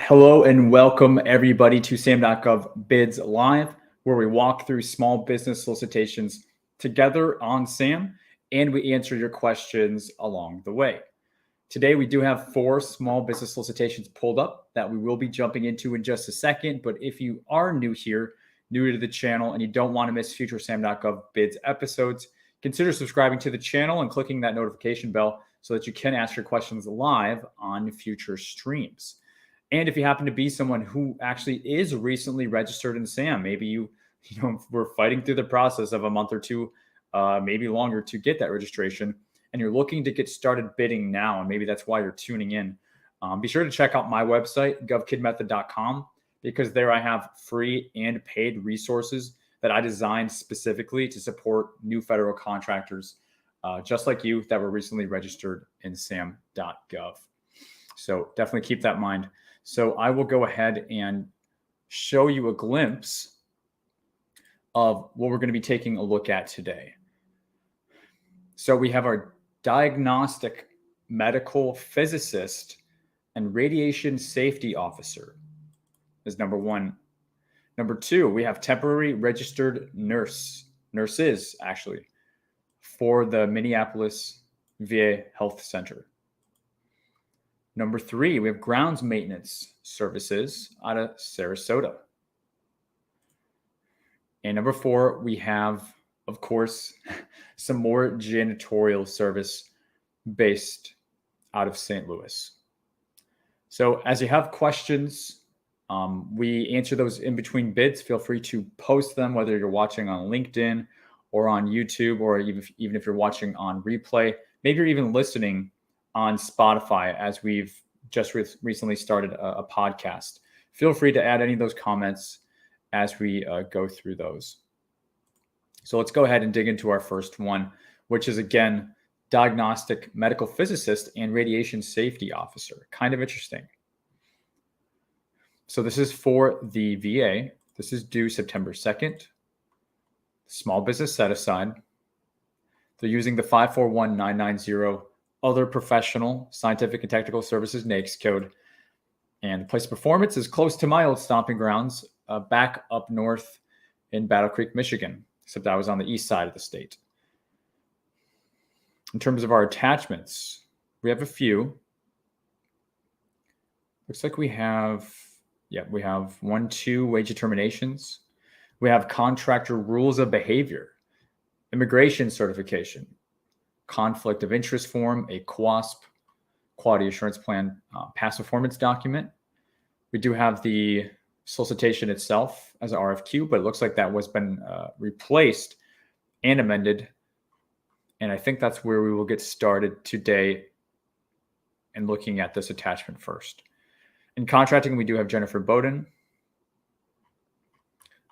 Hello and welcome everybody to SAM.gov Bids Live, where we walk through small business solicitations together on SAM and we answer your questions along the way. Today we do have 4 small business solicitations pulled up that we will be jumping into in just a second. But if you are new here, new to the channel, and you don't want to miss future SAM.gov Bids episodes, consider subscribing to the channel and clicking that notification bell so that you can ask your questions live on future streams. And if you happen to be someone who actually is recently registered in SAM, maybe you were fighting through the process of a month or two, maybe longer to get that registration, and you're looking to get started bidding now, and maybe that's why you're tuning in, be sure to check out my website, GovKidMethod.com, because there I have free and paid resources that I designed specifically to support new federal contractors, just like you that were recently registered in SAM.gov. So definitely keep that in mind. So I will go ahead and show you a glimpse of what we're going to be taking a look at today. So we have our diagnostic medical physicist and radiation safety officer is number 1. Number 2, we have temporary registered nurses actually, for the Minneapolis VA Health Center. Number 3, we have grounds maintenance services out of Sarasota. And number 4, we have, of course, some more janitorial service based out of St. Louis. So as you have questions, we answer those in between bids. Feel free to post them, whether you're watching on LinkedIn or on YouTube, or even if you're watching on replay. Maybe you're even listening on Spotify, as we've just recently started a podcast. Feel free to add any of those comments as we go through those. So let's go ahead and dig into our first one, which is, again, diagnostic medical physicist and radiation safety officer. Kind of interesting. So this is for the VA. This is due September 2nd. Small business set aside. They're using the 541990 other professional, scientific, and technical services NAICS code. And the place of performance is close to my old stomping grounds, back up north in Battle Creek, Michigan, except I was on the east side of the state. In terms of our attachments, we have a few. Looks like we have 2 wage determinations. We have contractor rules of behavior, immigration certification, conflict of interest form, a QASP, quality assurance plan, past performance document. We do have the solicitation itself as an RFQ, but it looks like that was been replaced and amended. And I think that's where we will get started today in looking at this attachment first. In contracting, we do have Jennifer Bowden.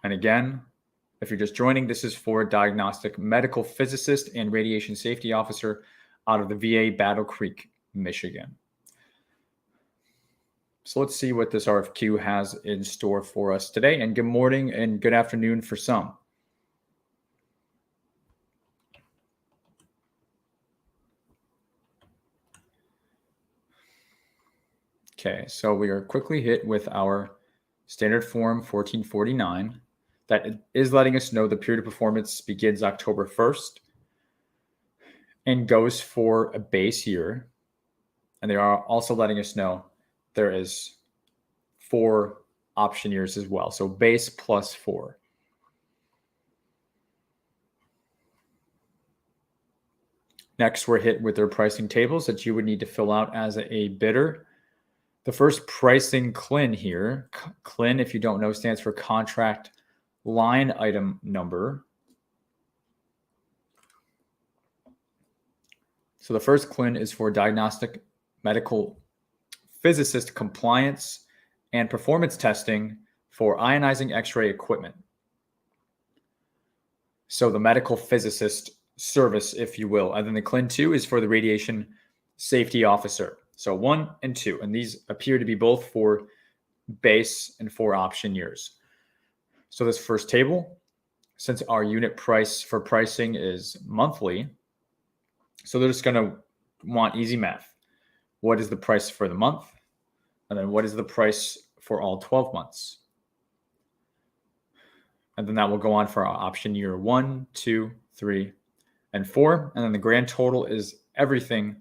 And again, if you're just joining, this is for diagnostic medical physicist and radiation safety officer out of the VA Battle Creek, Michigan. So let's see what this RFQ has in store for us today. And good morning and good afternoon for some. Okay, so we are quickly hit with our standard form 1449. That is letting us know the period of performance begins October 1st and goes for a base year. And they are also letting us know there is 4 option years as well. So base plus 4. Next, we're hit with their pricing tables that you would need to fill out as a bidder. The first pricing CLIN here, CLIN, if you don't know, stands for contract line item number. So the first CLIN is for diagnostic medical physicist compliance and performance testing for ionizing X-ray equipment. So the medical physicist service, if you will. And then the CLIN 2 is for the radiation safety officer. So 1 and 2, and these appear to be both for base and 4 option years. So this first table, since our unit price for pricing is monthly, so they're just going to want easy math. What is the price for the month? And then what is the price for all 12 months. And then that will go on for option year 1, 2, 3, and 4. And then the grand total is everything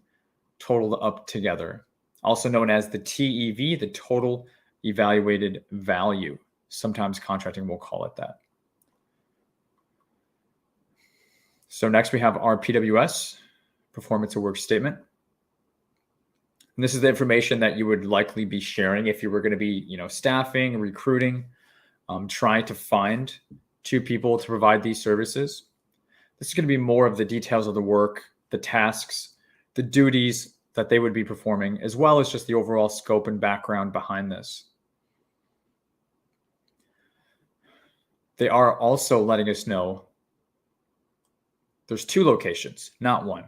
totaled up together, also known as the TEV, the total evaluated value. Sometimes contracting will call it that. So next we have our PWS, performance of work statement. And this is the information that you would likely be sharing if you were going to be, staffing, recruiting, trying to find 2 people to provide these services. This is going to be more of the details of the work, the tasks, the duties that they would be performing, as well as just the overall scope and background behind this. They are also letting us know there's 2 locations, not 1.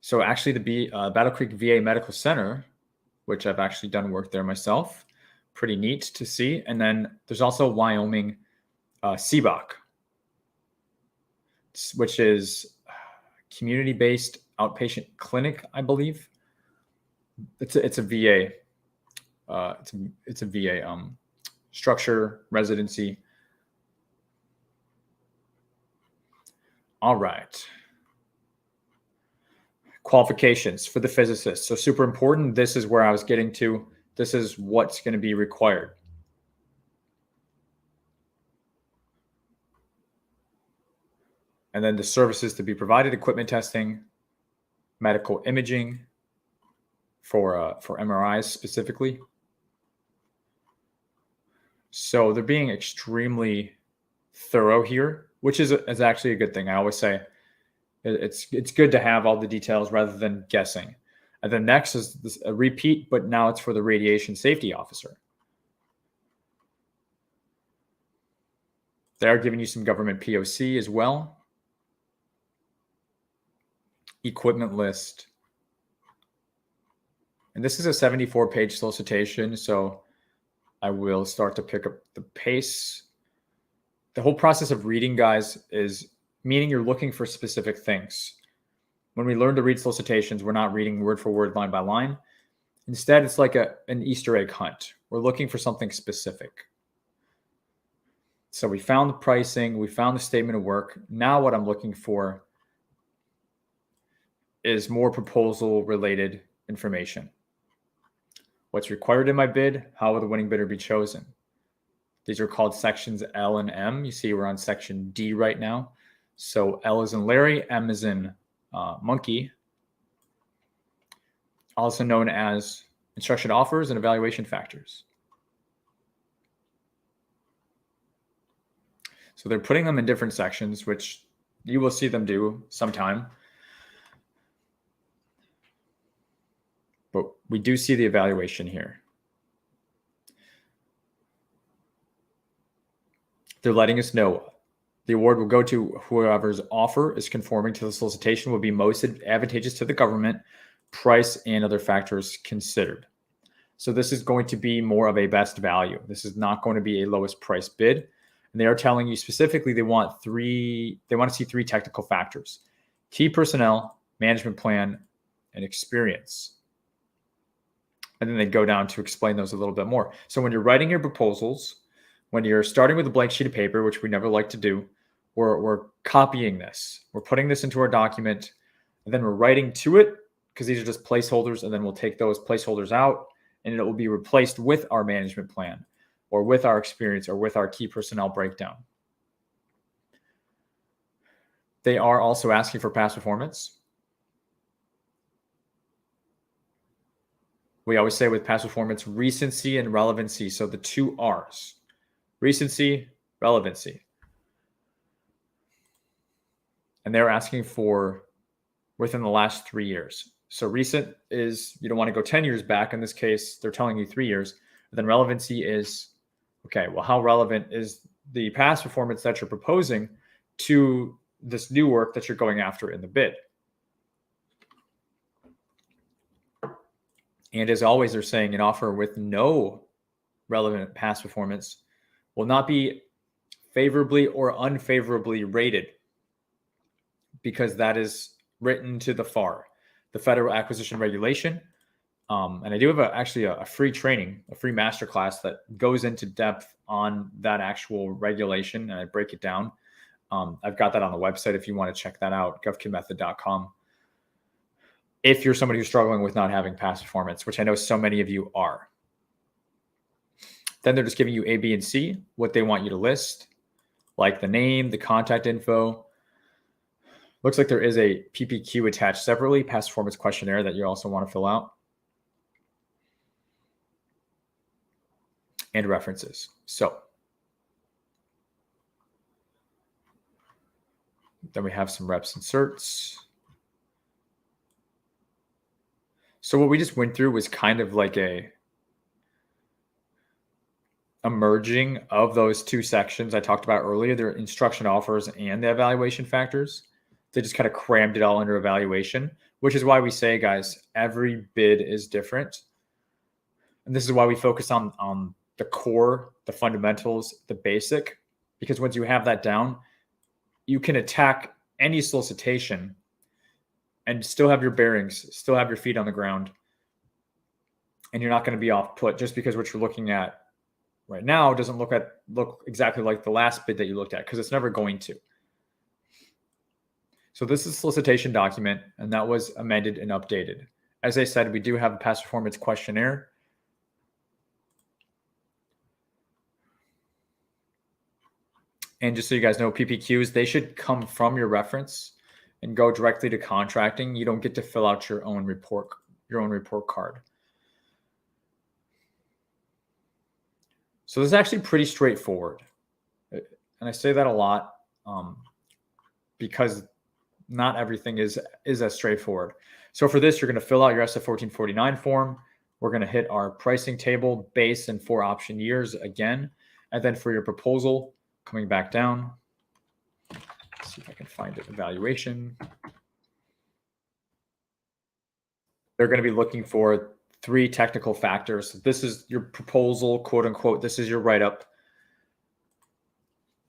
So actually the Battle Creek VA Medical Center, which I've actually done work there myself, pretty neat to see. And then there's also Wyoming CBOC, which is community-based outpatient clinic, I believe. It's a VA. It's a VA structure residency. All right. Qualifications for the physicists. So super important. This is where I was getting to. This is what's going to be required. And then the services to be provided: equipment testing, medical imaging for MRIs specifically. So they're being extremely thorough here, which is actually a good thing. I always say it's good to have all the details rather than guessing. And then next is a repeat, but now it's for the radiation safety officer. They are giving you some government POC as well. Equipment list. And this is a 74-page solicitation, so I will start to pick up the pace. The whole process of reading, guys, is meaning you're looking for specific things. When we learn to read solicitations, we're not reading word for word, line by line. Instead, it's like an Easter egg hunt. We're looking for something specific. So we found the pricing, we found the statement of work. Now what I'm looking for is more proposal-related information. What's required in my bid? How will the winning bidder be chosen? These are called sections L and M. You see we're on section D right now. So L is in Larry, M is in monkey, also known as instruction offers and evaluation factors. So they're putting them in different sections, which you will see them do sometime. But we do see the evaluation here. They're letting us know the award will go to whoever's offer is conforming to the solicitation, will be most advantageous to the government, price and other factors considered. So this is going to be more of a best value. This is not going to be a lowest price bid. And they are telling you specifically they want to see 3 technical factors: key personnel, management plan, and experience. And then they go down to explain those a little bit more. So when you're writing your proposals, when you're starting with a blank sheet of paper, which we never like to do, we're copying this. We're putting this into our document, and then we're writing to it, because these are just placeholders, and then we'll take those placeholders out, and it will be replaced with our management plan, or with our experience, or with our key personnel breakdown. They are also asking for past performance. We always say with past performance, recency and relevancy. So the 2 R's, recency, relevancy. And they're asking for within the last 3 years. So recent is, you don't want to go 10 years back. In this case, they're telling you 3 years. But then relevancy is, okay, well, how relevant is the past performance that you're proposing to this new work that you're going after in the bid? And as always, they're saying an offer with no relevant past performance will not be favorably or unfavorably rated, because that is written to the FAR, the Federal Acquisition Regulation. And I do have actually a free training, a free masterclass that goes into depth on that actual regulation, and I break it down. I've got that on the website if you want to check that out, GovKidMethod.com. If you're somebody who's struggling with not having past performance, which I know so many of you are. Then they're just giving you A, B, and C, what they want you to list, like the name, the contact info. Looks like there is a PPQ attached separately, past performance questionnaire, that you also want to fill out. And references. So then we have some reps and certs. So what we just went through was kind of like a merging of those two sections I talked about earlier, their instruction offers and the evaluation factors. They just kind of crammed it all under evaluation, which is why we say, guys, every bid is different. And this is why we focus on the core, the fundamentals, the basic, because once you have that down, you can attack any solicitation and still have your bearings, still have your feet on the ground. And you're not going to be off put just because what you're looking at right now doesn't look exactly like the last bid that you looked at, because it's never going to. So this is solicitation document, and that was amended and updated. As I said, we do have a past performance questionnaire. And just so you guys know, PPQs, they should come from your reference and go directly to contracting. You don't get to fill out your own report card. So this is actually pretty straightforward. And I say that a lot because not everything is as straightforward. So for this, you're going to fill out your SF 1449 form. We're going to hit our pricing table, base, and 4 option years again. And then for your proposal, coming back down, let's see if I can find it, evaluation. They're going to be looking for 3 technical factors. This is your proposal, quote unquote. This is your write-up,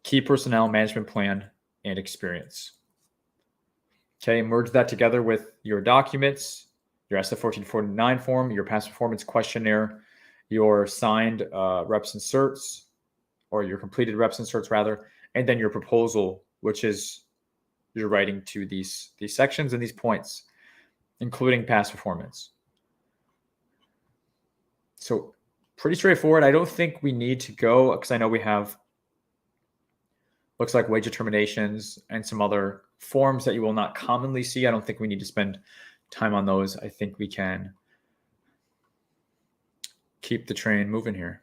key personnel management plan, and experience. Okay, merge that together with your documents, your SF 1449 form, your past performance questionnaire, your signed reps and certs, or your completed reps and certs rather, and then your proposal, which is you're writing to these sections and these points, including past performance. So pretty straightforward. I don't think we need to go, because I know we have, looks like wage determinations and some other forms that you will not commonly see. I don't think we need to spend time on those. I think we can keep the train moving here.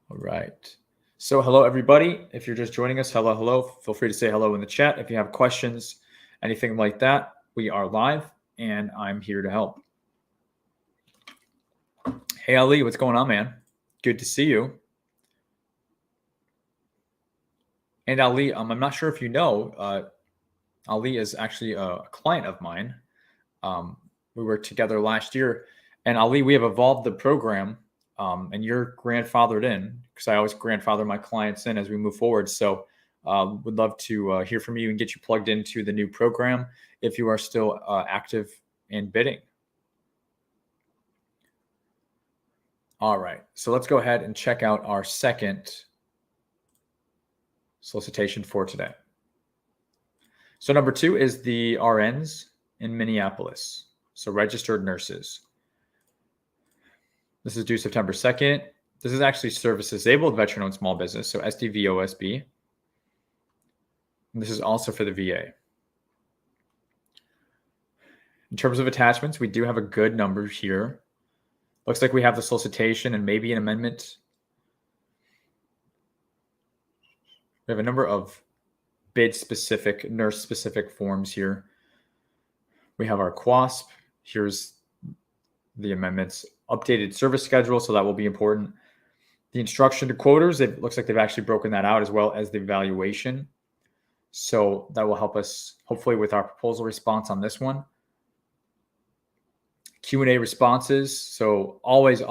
All right. So hello, everybody. If you're just joining us, hello. Feel free to say hello in the chat. If you have questions, anything like that, we are live and I'm here to help. Hey, Ali, what's going on, man? Good to see you. And Ali, I'm not sure if you know, Ali is actually a client of mine. We worked together last year. And Ali, we have evolved the program, and you're grandfathered in, because I always grandfather my clients in as we move forward. So would love to hear from you and get you plugged into the new program if you are still active in bidding. All right, so let's go ahead and check out our second solicitation for today. So number 2 is the RNs in Minneapolis. So registered nurses. This is due September 2nd. This is actually service disabled veteran-owned small business, so SDVOSB. And this is also for the VA. In terms of attachments, we do have a good number here. Looks like we have the solicitation and maybe an amendment. We have a number of bid-specific, nurse-specific forms here. We have our QUASP. Here's the amendments. Updated service schedule, so that will be important. The instruction to quoters, it looks like they've actually broken that out, as well as the evaluation. So that will help us, hopefully, with our proposal response on this one. Q&A responses. So always,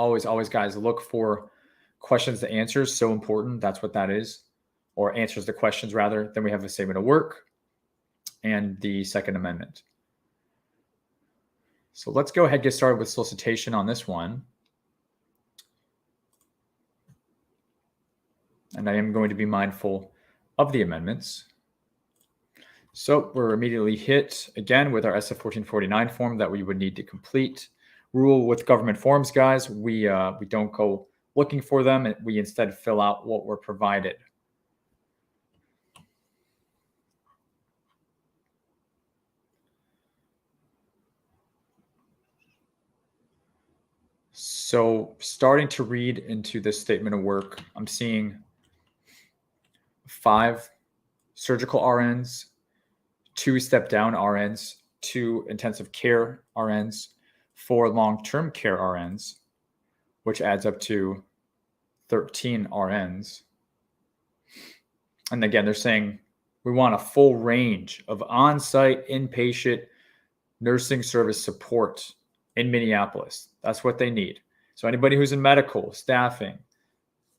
guys, look for questions to answers. So important. That's what that is. Or answers to questions, rather. Then we have a statement of work. and the Second Amendment. So let's go ahead and get started with solicitation on this one. And I am going to be mindful of the amendments. So we're immediately hit again with our SF 1449 form that we would need to complete. Rule with government forms, guys, we don't go looking for them. We instead fill out what we're provided. So starting to read into this statement of work, I'm seeing 5 surgical RNs, 2 step-down RNs, 2 intensive care RNs, 4 long-term care RNs, which adds up to 13 RNs. And again, they're saying we want a full range of on-site inpatient nursing service support in Minneapolis. That's what they need. So anybody who's in medical, staffing,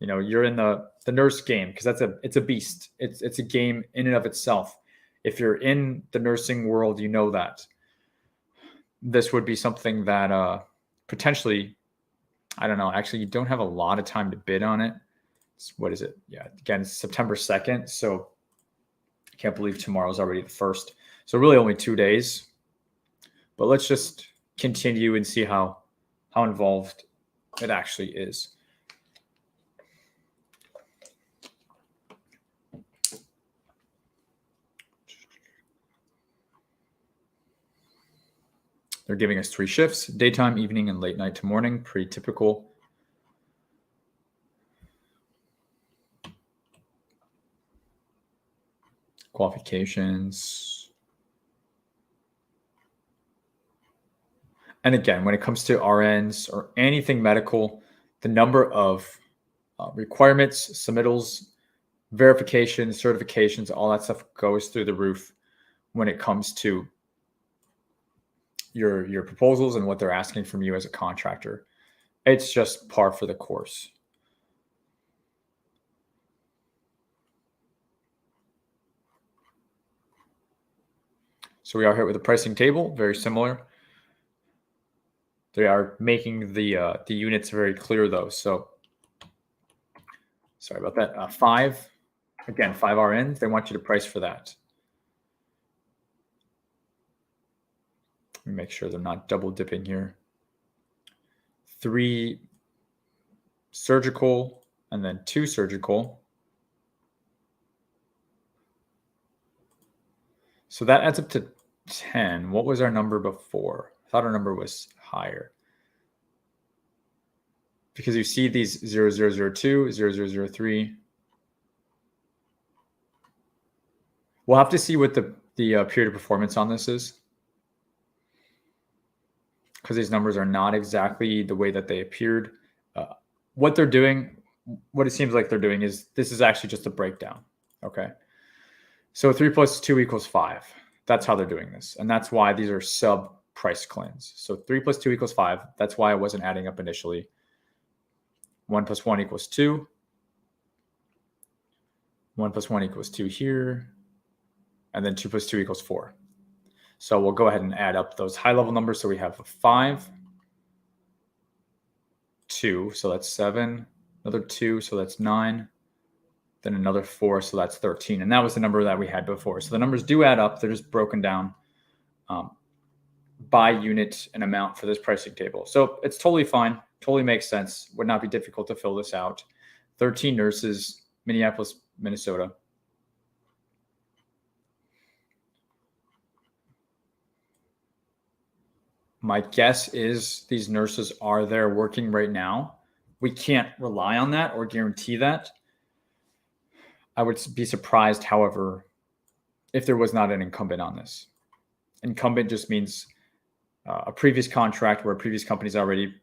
you're in the nurse game, because it's a beast. It's a game in and of itself. If you're in the nursing world, you know that. This would be something that potentially, I don't know, actually you don't have a lot of time to bid on it. What is it? Yeah, again, it's September 2nd. So I can't believe tomorrow's already the 1st. So really only 2 days. But let's just continue and see how involved it actually is. They're giving us 3 shifts: daytime, evening, and late night to morning. Pretty typical. Qualifications. And again, when it comes to RNs or anything medical, the number of requirements, submittals, verifications, certifications, all that stuff goes through the roof when it comes to your proposals and what they're asking from you as a contractor. It's just par for the course. So we are here with the pricing table, very similar. They are making the units very clear though. So sorry about that. 5 RNs. They want you to price for that. Let me make sure they're not double dipping here. 3 surgical and then 2 surgical. So that adds up to 10. What was our number before? I thought our number was higher. Because you see these 0002, 0003. We'll have to see what the period of performance on this is, because these numbers are not exactly the way that they appeared. What they're doing, what it seems like they're doing is, this is actually just a breakdown. Okay. So 3 + 2 = 5. That's how they're doing this. And that's why these are sub price claims. So 3 + 2 = 5. That's why I wasn't adding up initially. 1 + 1 = 2. 1 + 1 = 2 here. And then 2 + 2 = 4. So we'll go ahead and add up those high level numbers. So we have 5, 2, so that's 7, another 2, so that's 9, then another 4, so that's 13. And that was the number that we had before. So the numbers do add up. They're just broken down by unit and amount for this pricing table. So it's totally fine. Totally makes sense. Would not be difficult to fill this out. 13 nurses, Minneapolis, Minnesota. My guess is these nurses are there working right now. We can't rely on that or guarantee that. I would be surprised, however, if there was not an incumbent on this. Incumbent just means a previous contract where a previous company is already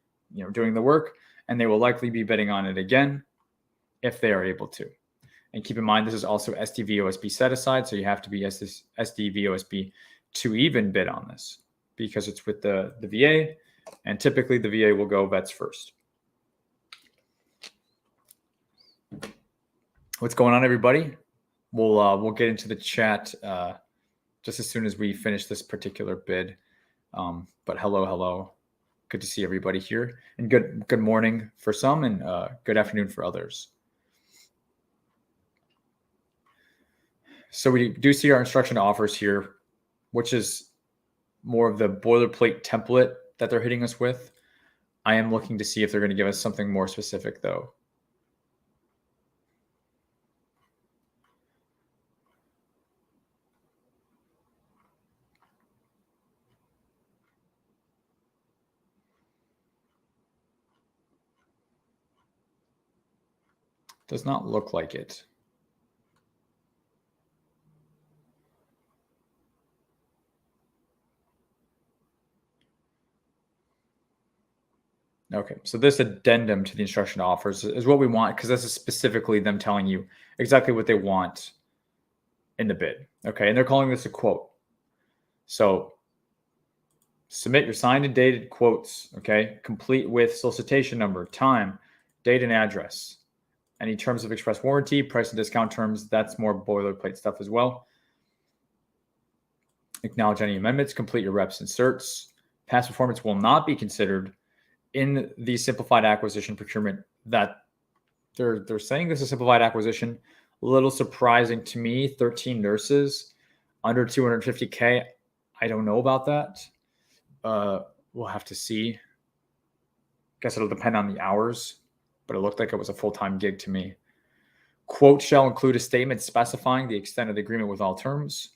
doing the work, and they will likely be bidding on it again if they are able to. And keep in mind, this is also SDVOSB set aside, so you have to be SDVOSB to even bid on this, because it's with the VA, and typically the VA will go vets first. What's going on, everybody? We'll get into the chat just as soon as we finish this particular bid. But hello. Good to see everybody here, and good morning for some, and good afternoon for others. So we do see our instruction offers here, which is more of the boilerplate template that they're hitting us with. I am looking to see if they're going to give us something more specific, though. Does not look like it. Okay, so this addendum to the instruction offers is what we want, because this is specifically them telling you exactly what they want in the bid. Okay, and they're calling this a quote. So submit your signed and dated quotes, okay, complete with solicitation number, time, date, and address. Any terms of express warranty, price and discount terms, that's more boilerplate stuff as well. Acknowledge any amendments, complete your reps and certs. Past performance will not be considered in the simplified acquisition procurement. That they're saying this is simplified acquisition. A little surprising to me. 13 nurses under 250K. I don't know about that. We'll have to see. Guess it'll depend on the hours, but it looked like it was a full-time gig to me. Quote shall include a statement specifying the extent of the agreement with all terms.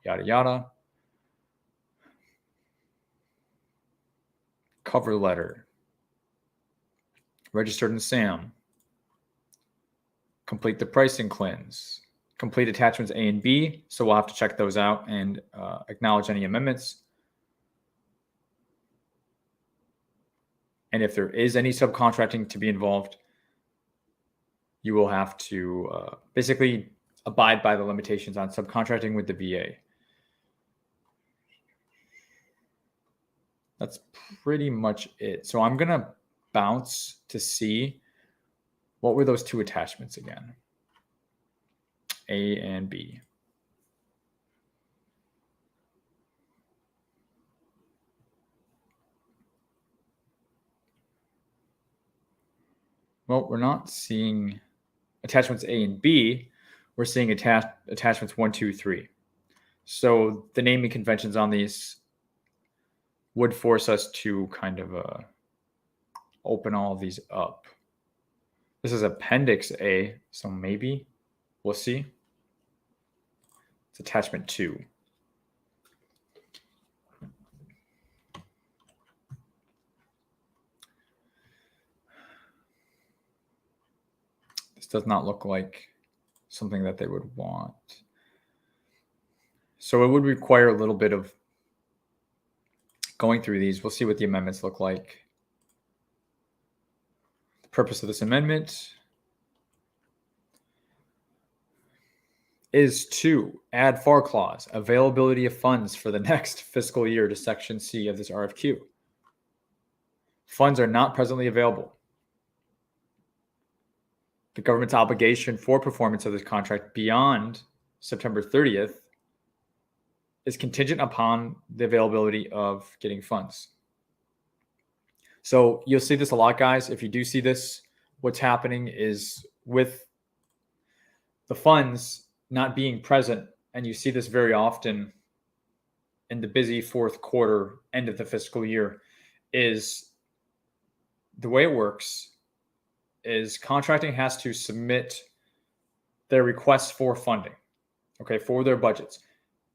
Yada, yada. Cover letter. Registered in SAM. Complete the pricing cleanse. Complete attachments A and B. So we'll have to check those out and acknowledge any amendments. And if there is any subcontracting to be involved, you will have to basically abide by the limitations on subcontracting with the VA. That's pretty much it. So I'm going to bounce to see what were those two attachments again. A and B. Well, we're not seeing attachments A and B. We're seeing attachments 1, 2, 3. So the naming conventions on these would force us to kind of open all of these up. This is Appendix A, so maybe we'll see. It's attachment 2. This does not look like something that they would want. So it would require a little bit of going through these. We'll see what the amendments look like. The purpose of this amendment is to add FAR clause, availability of funds for the next fiscal year, to Section C of this RFQ. Funds are not presently available. The government's obligation for performance of this contract beyond September 30th is contingent upon the availability of getting funds. So you'll see this a lot, guys. If you do see this, what's happening is with the funds not being present, and you see this very often in the busy fourth quarter, end of the fiscal year, is the way it works is contracting has to submit their requests for funding, okay, for their budgets.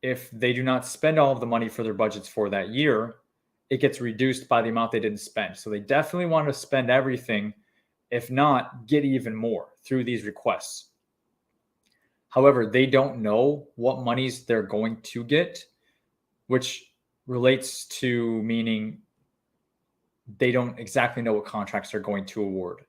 If they do not spend all of the money for their budgets for that year, it gets reduced by the amount they didn't spend. So they definitely want to spend everything, if not get even more through these requests. However, they don't know what monies they're going to get, which relates to meaning they don't exactly know what contracts they're going to award.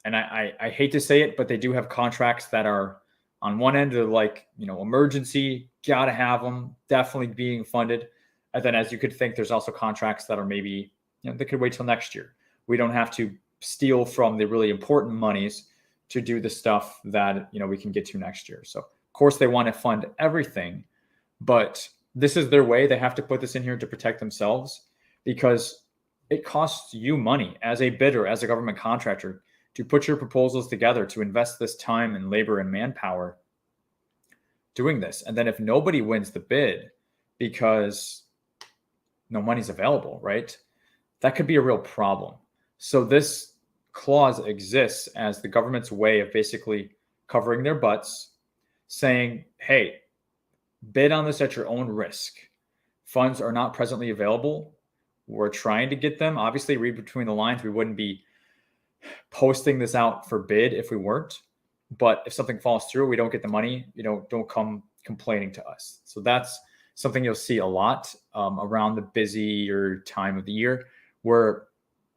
And I hate to say it, but they do have contracts that are on one end, they're like, emergency, gotta have them, definitely being funded. And then as you could think, there's also contracts that are maybe, they could wait till next year. We don't have to steal from the really important monies to do the stuff that, we can get to next year. So of course they want to fund everything, But this is their way. They have to put this in here to protect themselves because it costs you money as a bidder, as a government contractor, to put your proposals together, to invest this time and labor and manpower doing this. And then if nobody wins the bid because no money's available, right? That could be a real problem. So this clause exists as the government's way of basically covering their butts, saying, hey, bid on this at your own risk. Funds are not presently available. We're trying to get them. Obviously, read between the lines. We wouldn't be posting this out for bid if we weren't. But if something falls through, we don't get the money, don't come complaining to us. So that's something you'll see a lot around the busier time of the year, where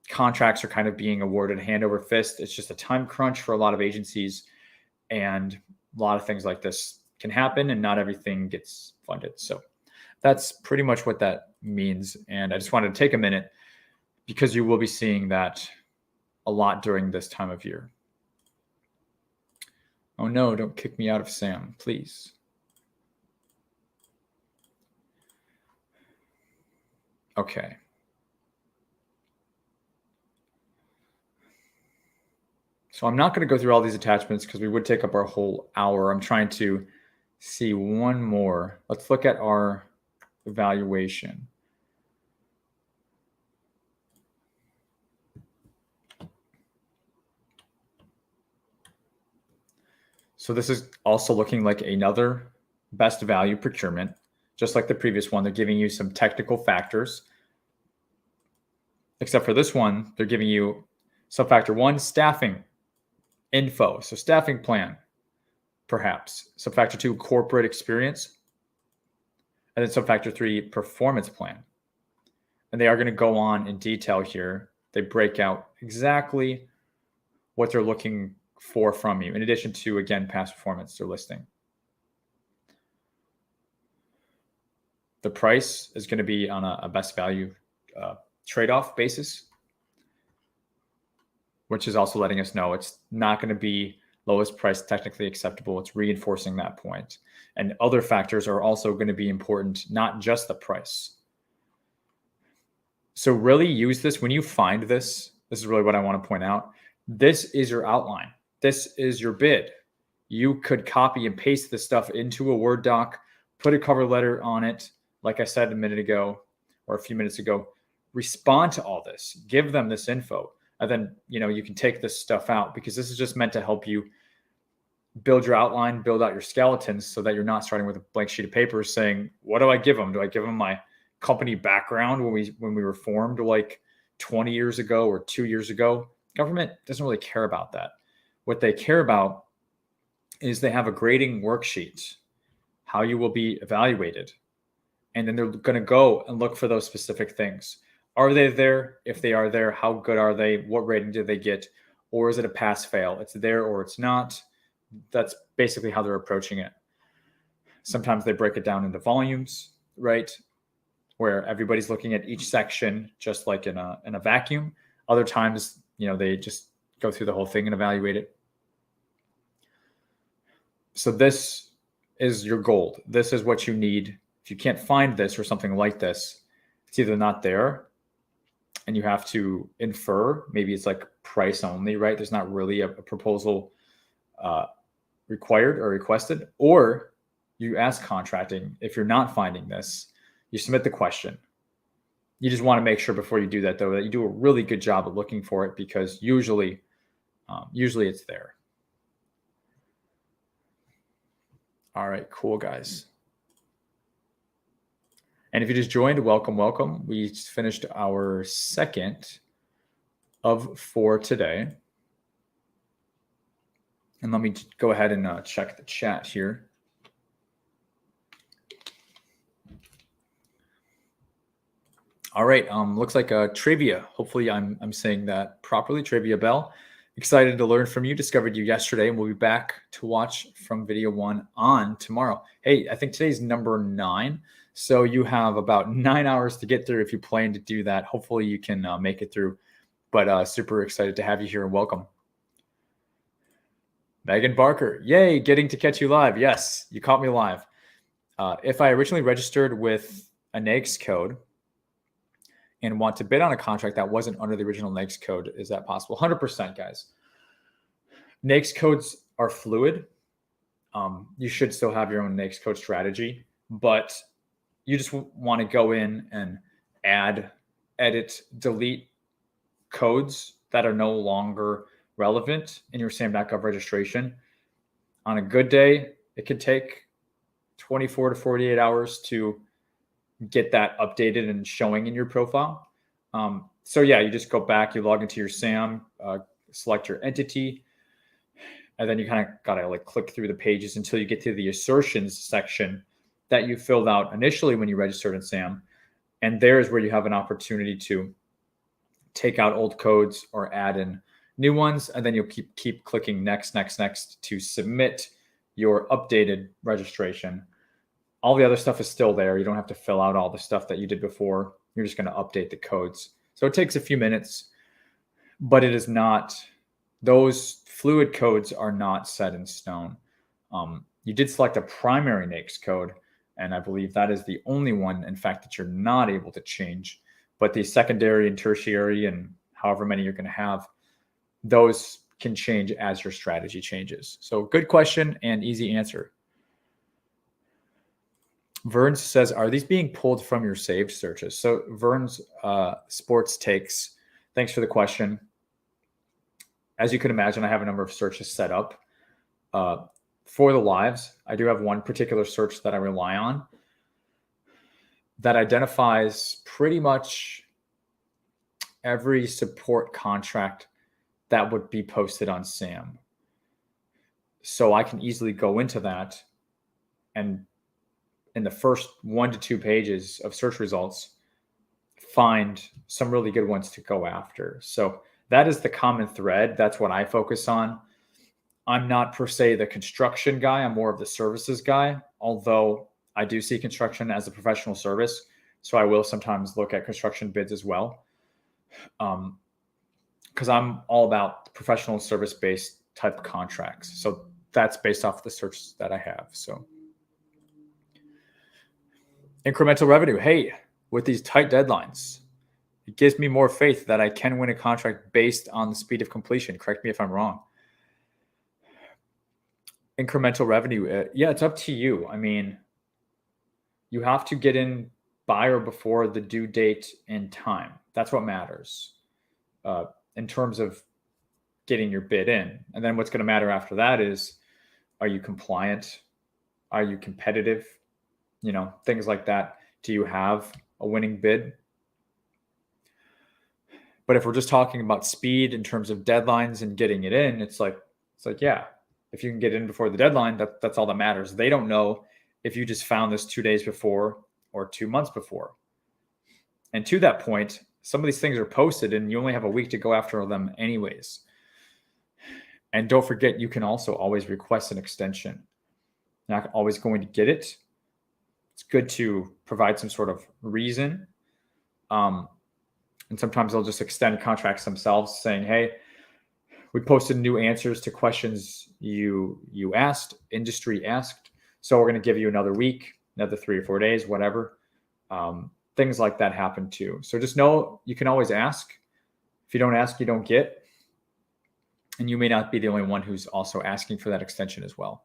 contracts are kind of being awarded hand over fist. It's just a time crunch for a lot of agencies, and a lot of things like this can happen and not everything gets funded. So that's pretty much what that means. And I just wanted to take a minute because you will be seeing that a lot during this time of year. Oh no, don't kick me out of SAM, please. Okay. So I'm not going to go through all these attachments because we would take up our whole hour. I'm trying to see one more. Let's look at our evaluation. So this is also looking like another best value procurement, just like the previous one. They're giving you some technical factors, except for this one, they're giving you subfactor 1, staffing info. So staffing plan, perhaps. Subfactor 2, corporate experience. And then subfactor 3, performance plan. And they are going to go on in detail here. They break out exactly what they're looking for from you, in addition to, again, past performance they're listing. The price is going to be on a best value trade-off basis, which is also letting us know it's not going to be lowest price technically acceptable. It's reinforcing that point. And other factors are also going to be important, not just the price. So really use this when you find this. This is really what I want to point out. This is your outline. This is your bid. You could copy and paste this stuff into a Word doc, put a cover letter on it. Like I said a minute ago, or a few minutes ago, respond to all this, give them this info. And then, you can take this stuff out, because this is just meant to help you build your outline, build out your skeletons, so that you're not starting with a blank sheet of paper saying, what do I give them? Do I give them my company background when we were formed like 20 years ago or 2 years ago? Government doesn't really care about that. What they care about is they have a grading worksheet, how you will be evaluated. And then they're going to go and look for those specific things. Are they there? If they are there, how good are they? What rating did they get? Or is it a pass fail? It's there or it's not. That's basically how they're approaching it. Sometimes they break it down into volumes, right? Where everybody's looking at each section just like in a vacuum. Other times, they just go through the whole thing and evaluate it. So this is your gold. This is what you need. If you can't find this or something like this, it's either not there and you have to infer. Maybe it's like price only, right? There's not really a proposal required or requested. Or you ask contracting. If you're not finding this, you submit the question. You just want to make sure before you do that, though, that you do a really good job of looking for it, because usually it's there. All right, cool, guys. And if you just joined, welcome, welcome. We just finished our second of 4 today. And let me go ahead and check the chat here. All right, looks like Trivia. Hopefully I'm saying that properly. Trivia Bell. Excited to learn from you. Discovered you yesterday, and we'll be back to watch from video 1 on tomorrow. Hey, I think today's number 9. So you have about 9 hours to get through if you plan to do that. Hopefully you can make it through. But super excited to have you here, and welcome. Megan Barker. Yay, getting to catch you live. Yes, you caught me live. If I originally registered with a NAICS code and want to bid on a contract that wasn't under the original NAICS code, is that possible? 100%, guys. NAICS codes are fluid. You should still have your own NAICS code strategy, but you just want to go in and add, edit, delete codes that are no longer relevant in your SAM.gov registration. On a good day, it could take 24 to 48 hours to get that updated and showing in your profile. So yeah, you just go back, you log into your SAM, select your entity, and then you kind of got to like click through the pages until you get to the assertions section that you filled out initially when you registered in SAM. And there's where you have an opportunity to take out old codes or add in new ones. And then you'll keep clicking next to submit your updated registration. All the other stuff is still there. You don't have to fill out all the stuff that you did before. You're just going to update the codes. So it takes a few minutes, but it is not, those fluid codes are not set in stone. You did select a primary NAICS code, and I believe that is the only one, in fact, that you're not able to change. But the secondary and tertiary and however many you're going to have, those can change as your strategy changes. So good question and easy answer. Vern says, are these being pulled from your saved searches? So Vern's sports takes, thanks for the question. As you can imagine, I have a number of searches set up. For the lives, I do have one particular search that I rely on that identifies pretty much every support contract that would be posted on SAM. So I can easily go into that and in the first 1 to 2 pages of search results, find some really good ones to go after. So that is the common thread. That's what I focus on. I'm not per se the construction guy. I'm more of the services guy, although I do see construction as a professional service. So I will sometimes look at construction bids as well. Because I'm all about professional service-based type contracts. So that's based off the search that I have. So incremental revenue. Hey, with these tight deadlines, it gives me more faith that I can win a contract based on the speed of completion. Correct me if I'm wrong. Incremental revenue. Yeah, it's up to you. I mean, you have to get in by or before the due date in time. That's what matters in terms of getting your bid in. And then what's going to matter after that is, are you compliant? Are you competitive? You know, things like that. Do you have a winning bid? But if we're just talking about speed in terms of deadlines and getting it in, it's like, yeah, if you can get in before the deadline, that's all that matters. They don't know if you just found this 2 days before or 2 months before. And to that point, some of these things are posted and you only have a week to go after them anyways. And don't forget, you can also always request an extension. You're not always going to get it. It's good to provide some sort of reason. And sometimes they'll just extend contracts themselves saying, hey, we posted new answers to questions you asked, industry asked. So we're going to give you another week, another 3 or 4 days, whatever. Things like that happen too. So just know you can always ask. If you don't ask, you don't get. And you may not be the only one who's also asking for that extension as well.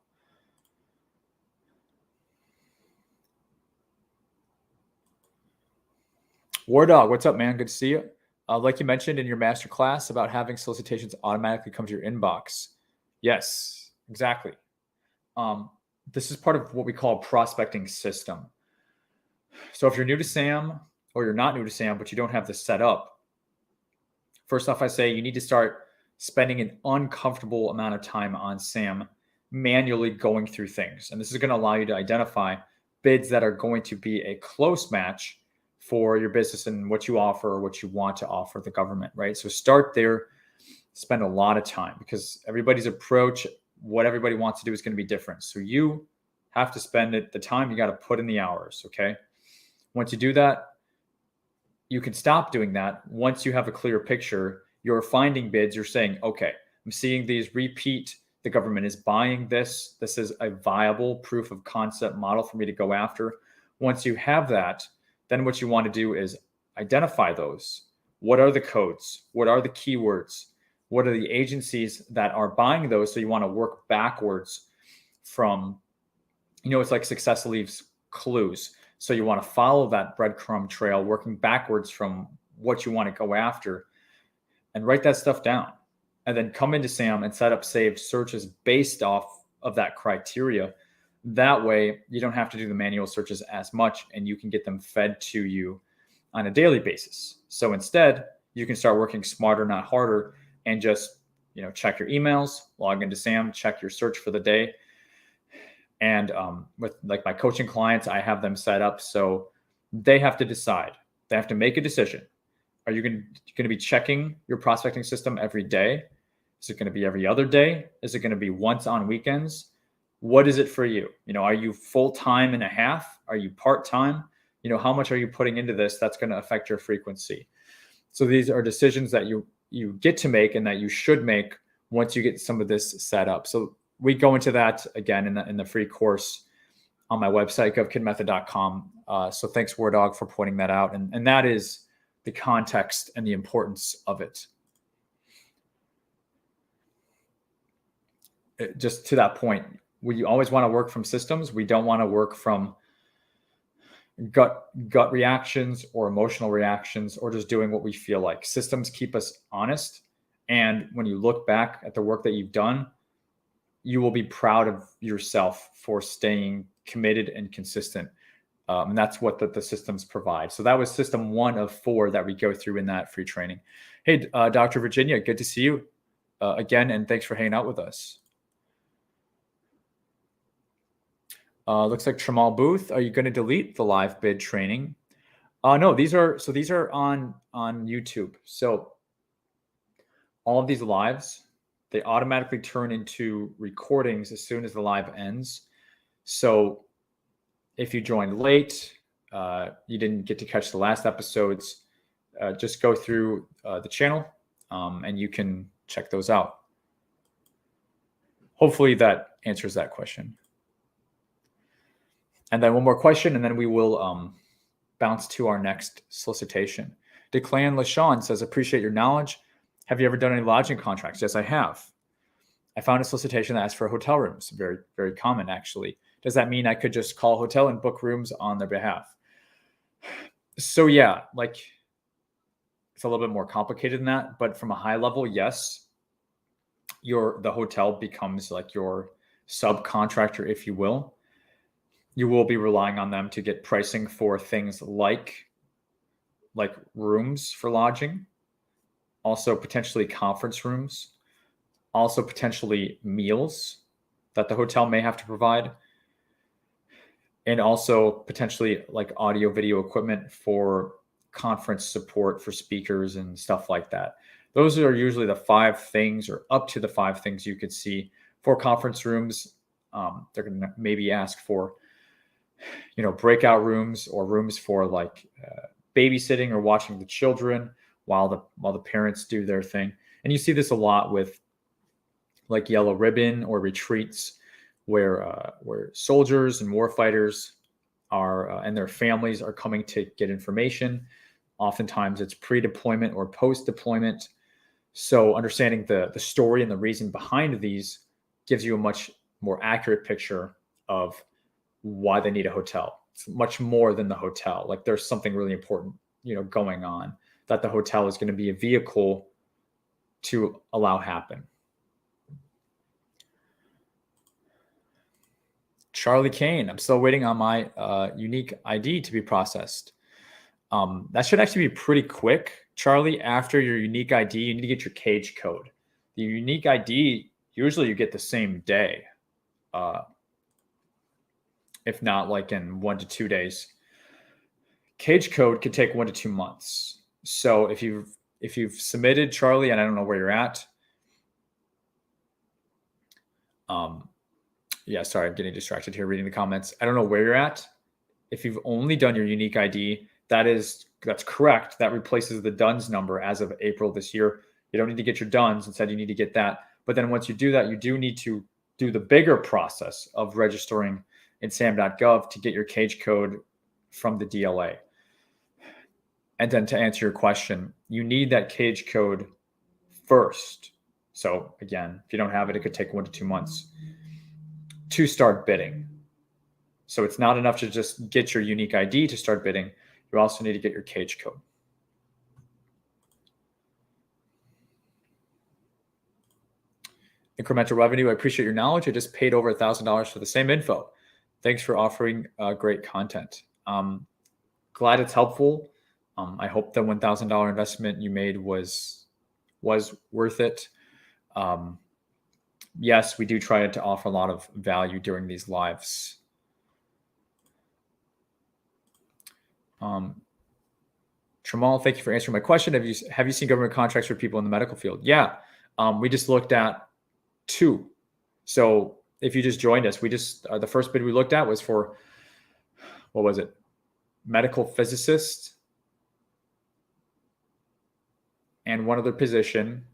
War Dog, what's up, man? Good to see you. Like you mentioned in your masterclass about having solicitations automatically come to your inbox. Yes, exactly. This is part of what we call a prospecting system. So if you're new to SAM or you're not new to SAM, but you don't have this set up, first off, I say you need to start spending an uncomfortable amount of time on SAM manually going through things. And this is going to allow you to identify bids that are going to be a close match for your business and what you offer or what you want to offer the government, right? So start there, spend a lot of time because everybody's approach, what everybody wants to do is going to be different. So you have to spend the time, you got to put in the hours, okay? Once you do that, you can stop doing that. Once you have a clear picture, you're finding bids, you're saying, okay, I'm seeing these repeat the government is buying this. This is a viable proof of concept model for me to go after. Once you have that, then what you want to do is identify those. What are the codes? What are the keywords? What are the agencies that are buying those? So you want to work backwards from, it's like success leaves clues. So you want to follow that breadcrumb trail, working backwards from what you want to go after, and write that stuff down. And then come into SAM and set up saved searches based off of that criteria. That way, you don't have to do the manual searches as much, and you can get them fed to you on a daily basis. So instead, you can start working smarter, not harder, and just check your emails, log into SAM, check your search for the day. And with like my coaching clients, I have them set up so they have to decide. They have to make a decision. Are you going to be checking your prospecting system every day? Is it going to be every other day? Is it going to be once on weekends? What is it for you? Are you full-time and a half? Are you part-time? How much are you putting into this? That's going to affect your frequency. So these are decisions that you get to make and that you should make once you get some of this set up. So we go into that again in the free course on my website, GovKidMethod.com. So thanks, WarDog, for pointing that out. And that is the context and the importance of it. Just to that point, we always want to work from systems. We don't want to work from gut reactions or emotional reactions or just doing what we feel like. Systems keep us honest. And when you look back at the work that you've done, you will be proud of yourself for staying committed and consistent. And that's what the systems provide. So that was system 1 of 4 that we go through in that free training. Hey, Dr. Virginia, good to see you again. And thanks for hanging out with us. Looks like Tramal Booth. Are you going to delete the live bid training? No, these are on YouTube. So all of these lives, they automatically turn into recordings as soon as the live ends. So if you joined late, you didn't get to catch the last episodes, just go through the channel and you can check those out. Hopefully that answers that question. And then one more question, and then we will bounce to our next solicitation. Declan LaShawn says, appreciate your knowledge. Have you ever done any lodging contracts? Yes, I have. I found a solicitation that asked for hotel rooms. Very, very common, actually. Does that mean I could just call a hotel and book rooms on their behalf? So yeah, like it's a little bit more complicated than that, but from a high level, yes, the hotel becomes like your subcontractor, if you will. You will be relying on them to get pricing for things like rooms for lodging, also potentially conference rooms, also potentially meals that the hotel may have to provide, and also potentially like audio video equipment for conference support for speakers and stuff like that. Those are usually the 5 things, or up to the 5 things you could see for conference rooms. They're going to maybe ask for breakout rooms or rooms for like babysitting or watching the children while the parents do their thing. And you see this a lot with like yellow ribbon or retreats where soldiers and warfighters are and their families are coming to get information. Oftentimes it's pre-deployment or post-deployment. So understanding the story and the reason behind these gives you a much more accurate picture of why they need a hotel. It's much more than the hotel. Like there's something really important, going on that the hotel is going to be a vehicle to allow happen. Charlie Kane, I'm still waiting on my unique ID to be processed. That should actually be pretty quick. Charlie, after your unique ID, you need to get your cage code. The unique ID, usually you get the same day. If not like in 1 to 2 days. Cage code could take 1 to 2 months. So if you've submitted, Charlie, and I don't know where you're at. Yeah, sorry, I'm getting distracted here reading the comments. I don't know where you're at. If you've only done your unique ID, that's correct. That replaces the DUNS number as of April this year. You don't need to get your DUNS. Instead, you need to get that. But then once you do that, you do need to do the bigger process of registering in SAM.gov to get your cage code from the DLA. And then to answer your question, you need that cage code first. So again, if you don't have it, it could take 1 to 2 months to start bidding. So it's not enough to just get your unique ID to start bidding. You also need to get your cage code. Incremental revenue. I appreciate your knowledge. I just paid over $1,000 for the same info. Thanks for offering great content. Glad it's helpful. I hope the $1,000 investment you made was worth it. Yes, we do try to offer a lot of value during these lives. Tramal, thank you for answering my question. Have you seen government contracts for people in the medical field? Yeah, we just looked at 2. So if you just joined us, the first bid we looked at was for, what was it? Medical physicist and one other position.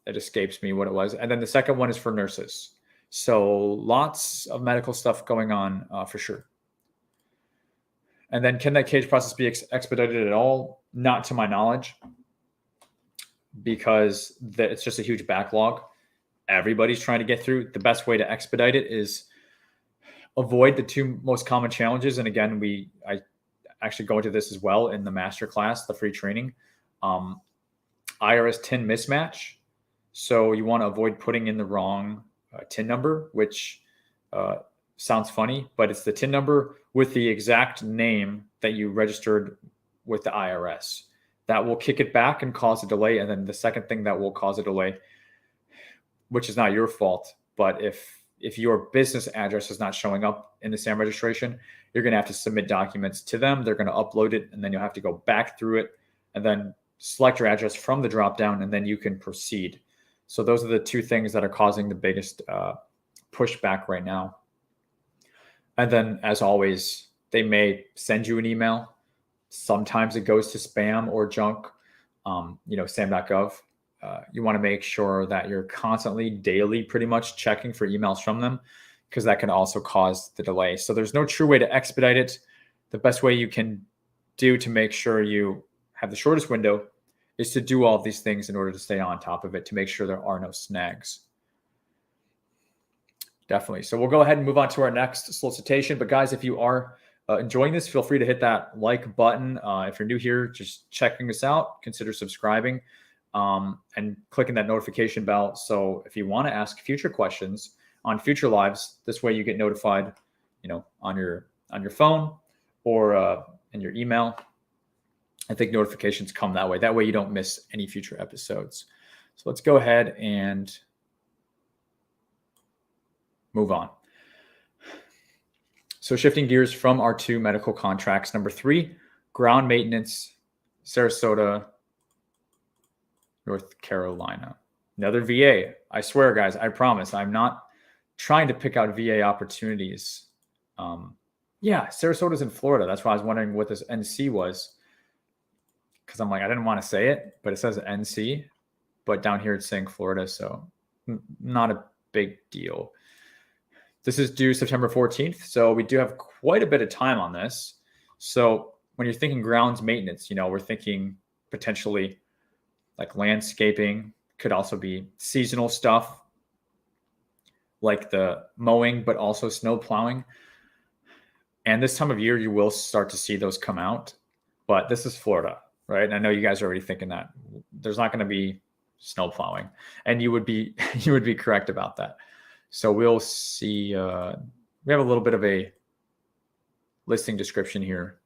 It escapes me what it was. And then the second one is for nurses. So lots of medical stuff going on for sure. And then can that cage process be expedited at all? Not to my knowledge, because it's just a huge backlog. Everybody's trying to get through. The best way to expedite it is avoid the 2 most common challenges. And again, I actually go into this as well in the masterclass, the free training. IRS TIN mismatch. So you want to avoid putting in the wrong TIN number, which sounds funny, but it's the TIN number with the exact name that you registered with the IRS. That will kick it back and cause a delay. And then the second thing that will cause a delay, which is not your fault, but if your business address is not showing up in the SAM registration, you're going to have to submit documents to them. They're going to upload it, and then you'll have to go back through it and then select your address from the dropdown, and then you can proceed. So those are the 2 things that are causing the biggest pushback right now. And then, as always, they may send you an email. Sometimes it goes to spam or junk. SAM.gov. You want to make sure that you're constantly, daily, pretty much checking for emails from them, because that can also cause the delay. So there's no true way to expedite it. The best way you can do to make sure you have the shortest window is to do all of these things in order to stay on top of it, to make sure there are no snags. Definitely. So we'll go ahead and move on to our next solicitation. But guys, if you are enjoying this, feel free to hit that like button. If you're new here, just checking this out, consider subscribing and clicking that notification bell. So if you want to ask future questions on future lives, this way you get notified, on your phone or in your email. I think notifications come that way. That way you don't miss any future episodes. So let's go ahead and move on. So shifting gears from our 2 medical contracts. Number 3, ground maintenance, Sarasota, North Carolina. Another VA. I swear, guys, I promise, I'm not trying to pick out VA opportunities. Yeah, Sarasota's in Florida. That's why I was wondering what this NC was. Because I'm like, I didn't want to say it, but it says NC. But down here it's saying Florida, so not a big deal. This is due September 14th, so we do have quite a bit of time on this. So when you're thinking grounds maintenance, we're thinking potentially like landscaping, could also be seasonal stuff like the mowing, but also snow plowing. And this time of year, you will start to see those come out. But this is Florida, right? And I know you guys are already thinking that there's not going to be snow plowing, and you would be correct about that. So we'll see. We have a little bit of a listing description here.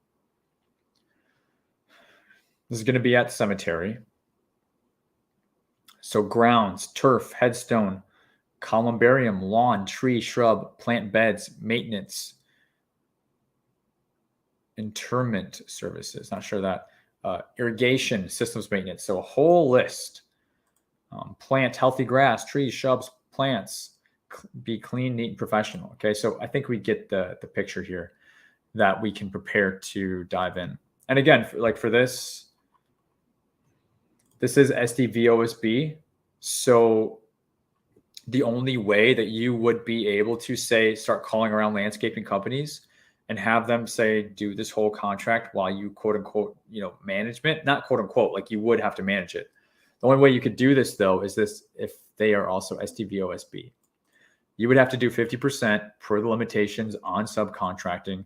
This is going to be at cemetery. So grounds, turf, headstone, columbarium, lawn, tree, shrub, plant beds, maintenance, interment services. Not sure that. Irrigation systems maintenance. So a whole list. Plant healthy grass, trees, shrubs, plants. Be clean, neat, and professional. Okay, so I think we get the picture here that we can prepare to dive in. And again, for this is SDVOSB. So the only way that you would be able to start calling around landscaping companies and have them say, do this whole contract while you quote unquote, management, not quote unquote, like you would have to manage it. The only way you could do this though, is if they are also SDVOSB. You would have to do 50% per the limitations on subcontracting.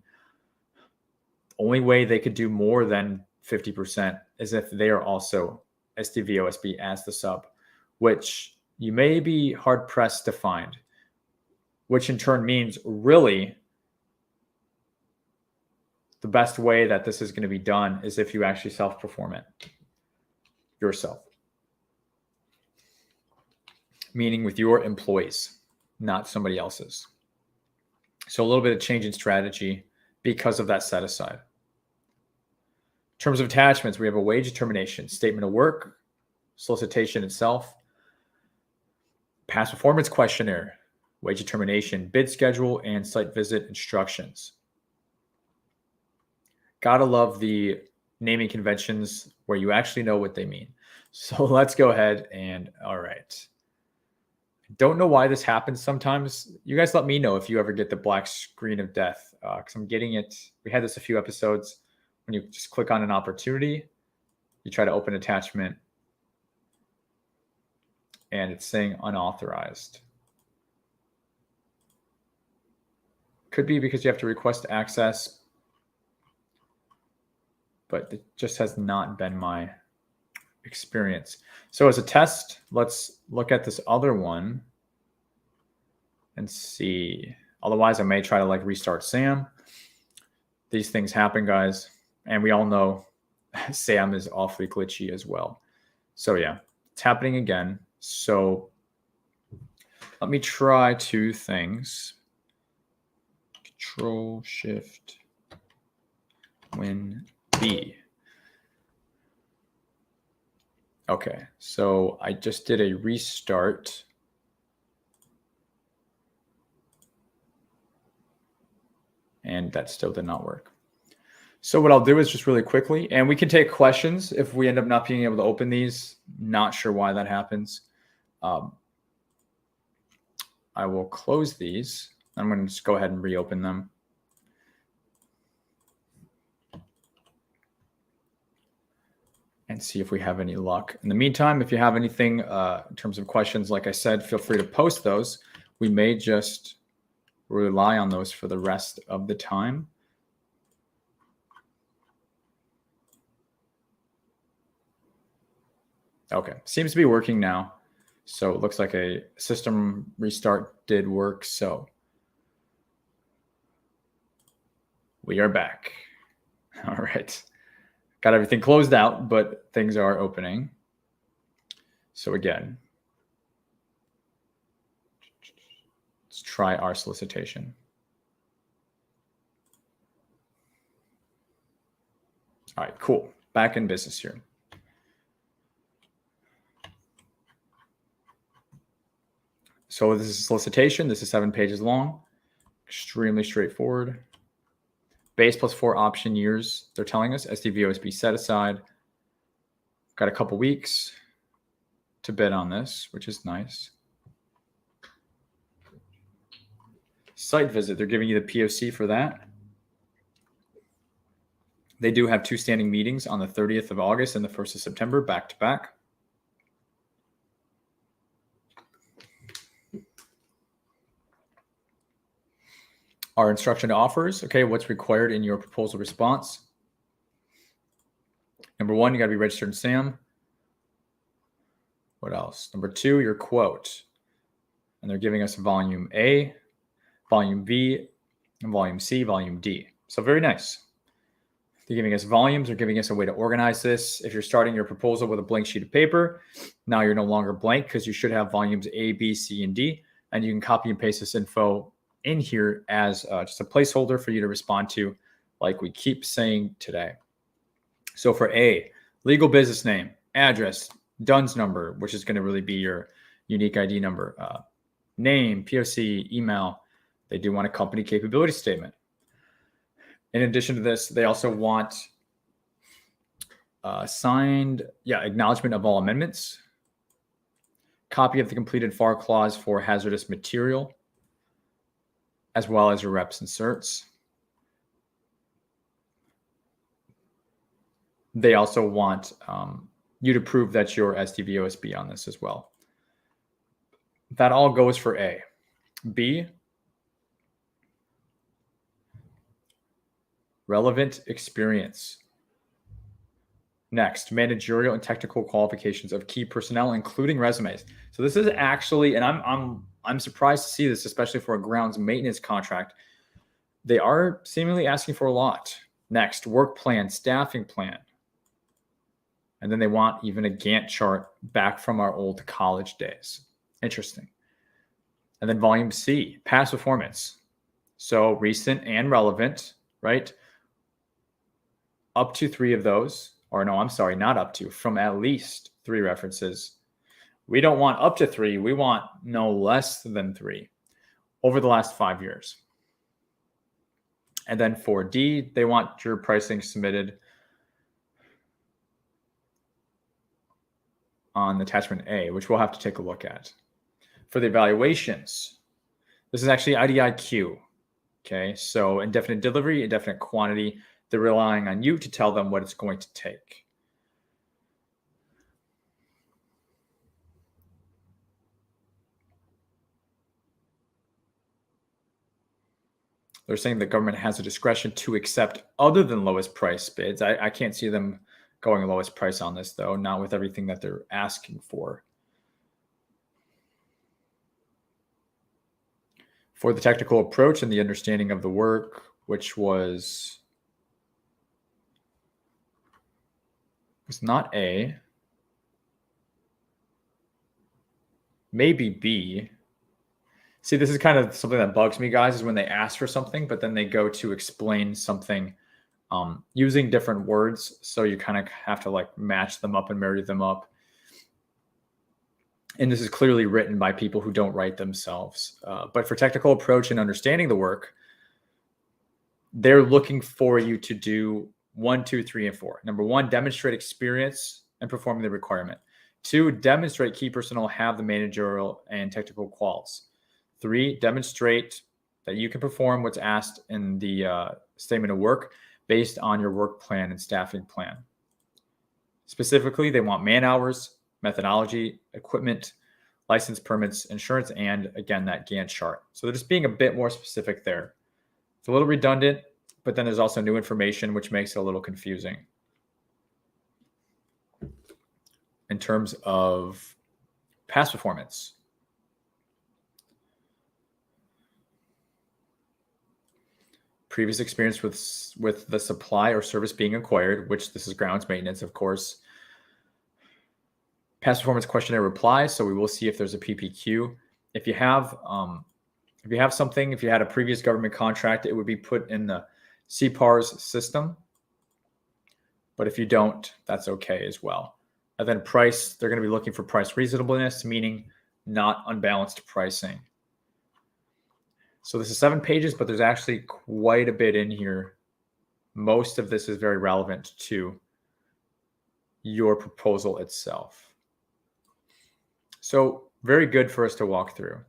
The only way they could do more than 50% is if they are also SDVOSB as the sub, which you may be hard pressed to find, which in turn means really the best way that this is going to be done is if you actually self-perform it yourself, meaning with your employees, not somebody else's. So a little bit of change in strategy because of that set aside. In terms of attachments, we have a wage determination, statement of work, solicitation itself, past performance questionnaire, wage determination, bid schedule, and site visit instructions. Gotta love the naming conventions where you actually know what they mean. So let's go ahead and, all right. Don't know why this happens sometimes. You guys let me know if you ever get the black screen of death, because I'm getting it. We had this a few episodes when you just click on an opportunity, you try to open attachment, and it's saying unauthorized. Could be because you have to request access, but it just has not been my experience. So as a test, let's look at this other one and see. Otherwise, I may try to restart SAM. These things happen, guys. And we all know SAM is awfully glitchy as well. So yeah, it's happening again. So let me try two things. Control Shift Win B. Okay, so I just did a restart. And that still did not work. So what I'll do is just really quickly, and we can take questions if we end up not being able to open these. Not sure why that happens. I will close these. I'm going to just go ahead and reopen them. And see if we have any luck. In the meantime, if you have anything in terms of questions, like I said, feel free to post those. We may just rely on those for the rest of the time. Okay, seems to be working now. So it looks like a system restart did work. So we are back. All right. Got everything closed out, but things are opening. So again, let's try our solicitation. All right, cool. Back in business here. So this is a solicitation. This is 7 pages long. Extremely straightforward. Base plus 4 option years. They're telling us SDVOSB set aside. Got a couple weeks to bid on this, which is nice. Site visit. They're giving you the POC for that. They do have 2 standing meetings on the 30th of August and the 1st of September, back to back. Our instruction offers, okay, what's required in your proposal response. Number 1, you got to be registered in SAM. What else? Number 2, your quote. And they're giving us volume A, volume B, and volume C, volume D. So very nice. They're giving us volumes. They're giving us a way to organize this. If you're starting your proposal with a blank sheet of paper, now you're no longer blank because you should have volumes A, B, C, and D. And you can copy and paste this info in here as just a placeholder for you to respond to, like we keep saying today. So for A, legal business name, address, DUNS number, which is going to really be your unique ID number, name, POC, email. They do want a company capability statement. In addition to this, they also want signed, acknowledgement of all amendments, copy of the completed FAR clause for hazardous material, as well as your reps and certs. They also want you to prove that you're SDVOSB on this as well. That all goes for A. B, relevant experience. Next, managerial and technical qualifications of key personnel, including resumes. So this is actually, and I'm surprised to see this, especially for a grounds maintenance contract. They are seemingly asking for a lot. Next, work plan, staffing plan. And then they want even a Gantt chart back from our old college days. Interesting. And then volume C, past performance. So recent and relevant, right? Up to 3 of those, or no, I'm sorry, not up to, from at least 3 references. We don't want up to 3. We want no less than 3 over the last 5 years. And then for D, they want your pricing submitted on attachment A, which we'll have to take a look at. For the evaluations, this is actually IDIQ. Okay, so indefinite delivery, indefinite quantity. They're relying on you to tell them what it's going to take. They're saying the government has a discretion to accept other than lowest price bids. I can't see them going lowest price on this, though, not with everything that they're asking for. For the technical approach and the understanding of the work, which was not A, maybe B. See, this is kind of something that bugs me, guys, is when they ask for something, but then they go to explain something using different words. So you kind of have to like match them up and marry them up. And this is clearly written by people who don't write themselves. But for technical approach and understanding the work, they're looking for you to do 1, 2, 3, and 4. Number 1, demonstrate experience and performing the requirement. 2, demonstrate key personnel have the managerial and technical quals. 3, demonstrate that you can perform what's asked in the statement of work based on your work plan and staffing plan. Specifically, they want man hours, methodology, equipment, license permits, insurance, and again, that Gantt chart. So they're just being a bit more specific there. It's a little redundant, but then there's also new information, which makes it a little confusing. In terms of past performance, previous experience with the supply or service being acquired, which this is grounds maintenance, of course. Past performance questionnaire reply. So we will see if there's a PPQ. If you have something, if you had a previous government contract, it would be put in the CPARS system. But if you don't, that's okay as well. And then price, they're going to be looking for price reasonableness, meaning not unbalanced pricing. So this is 7 pages, but there's actually quite a bit in here. Most of this is very relevant to your proposal itself. So very good for us to walk through.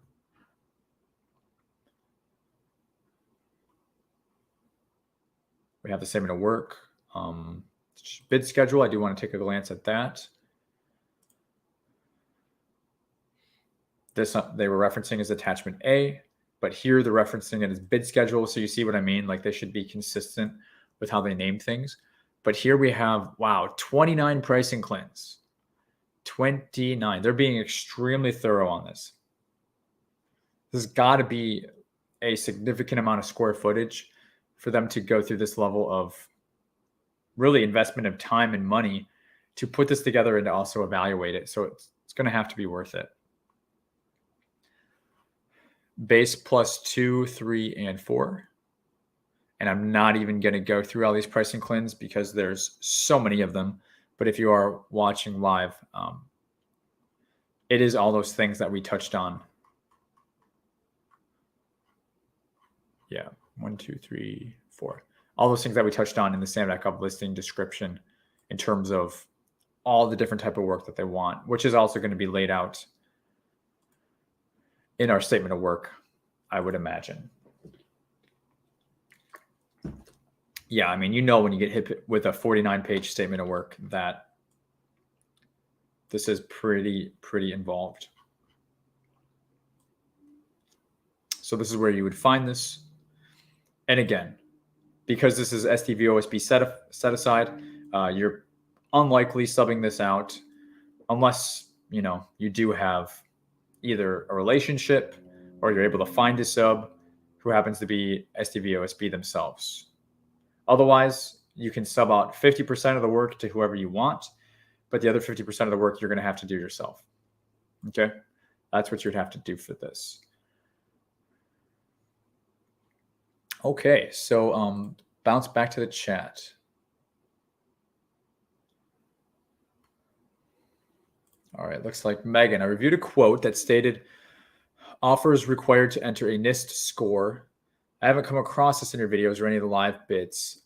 We have the statement of work, bid schedule. I do want to take a glance at that. This they were referencing as attachment A. But here they're referencing it as bid schedule. So you see what I mean? Like they should be consistent with how they name things. But here we have, wow, 29 pricing claims. 29. They're being extremely thorough on this. This has got to be a significant amount of square footage for them to go through this level of really investment of time and money to put this together and to also evaluate it. So it's going to have to be worth it. Base plus 2, 3, and 4. And I'm not even going to go through all these pricing claims because there's so many of them. But if you are watching live, it is all those things that we touched on. Yeah, 1, 2, 3, 4. All those things that we touched on in the SAM.gov listing description in terms of all the different type of work that they want, which is also going to be laid out in our statement of work, I would imagine. Yeah, I mean, when you get hit with a 49-page statement of work that this is pretty involved. So this is where you would find this. And again, because this is STV/OSB set aside, you're unlikely subbing this out unless, you do have either a relationship or you're able to find a sub who happens to be STV/OSB themselves. Otherwise, you can sub out 50% of the work to whoever you want, but the other 50% of the work you're going to have to do yourself. Okay? That's what you'd have to do for this. Okay, so bounce back to the chat. All right, looks like Megan, I reviewed a quote that stated offers required to enter a Nist score. I haven't come across this in your videos or any of the live bids.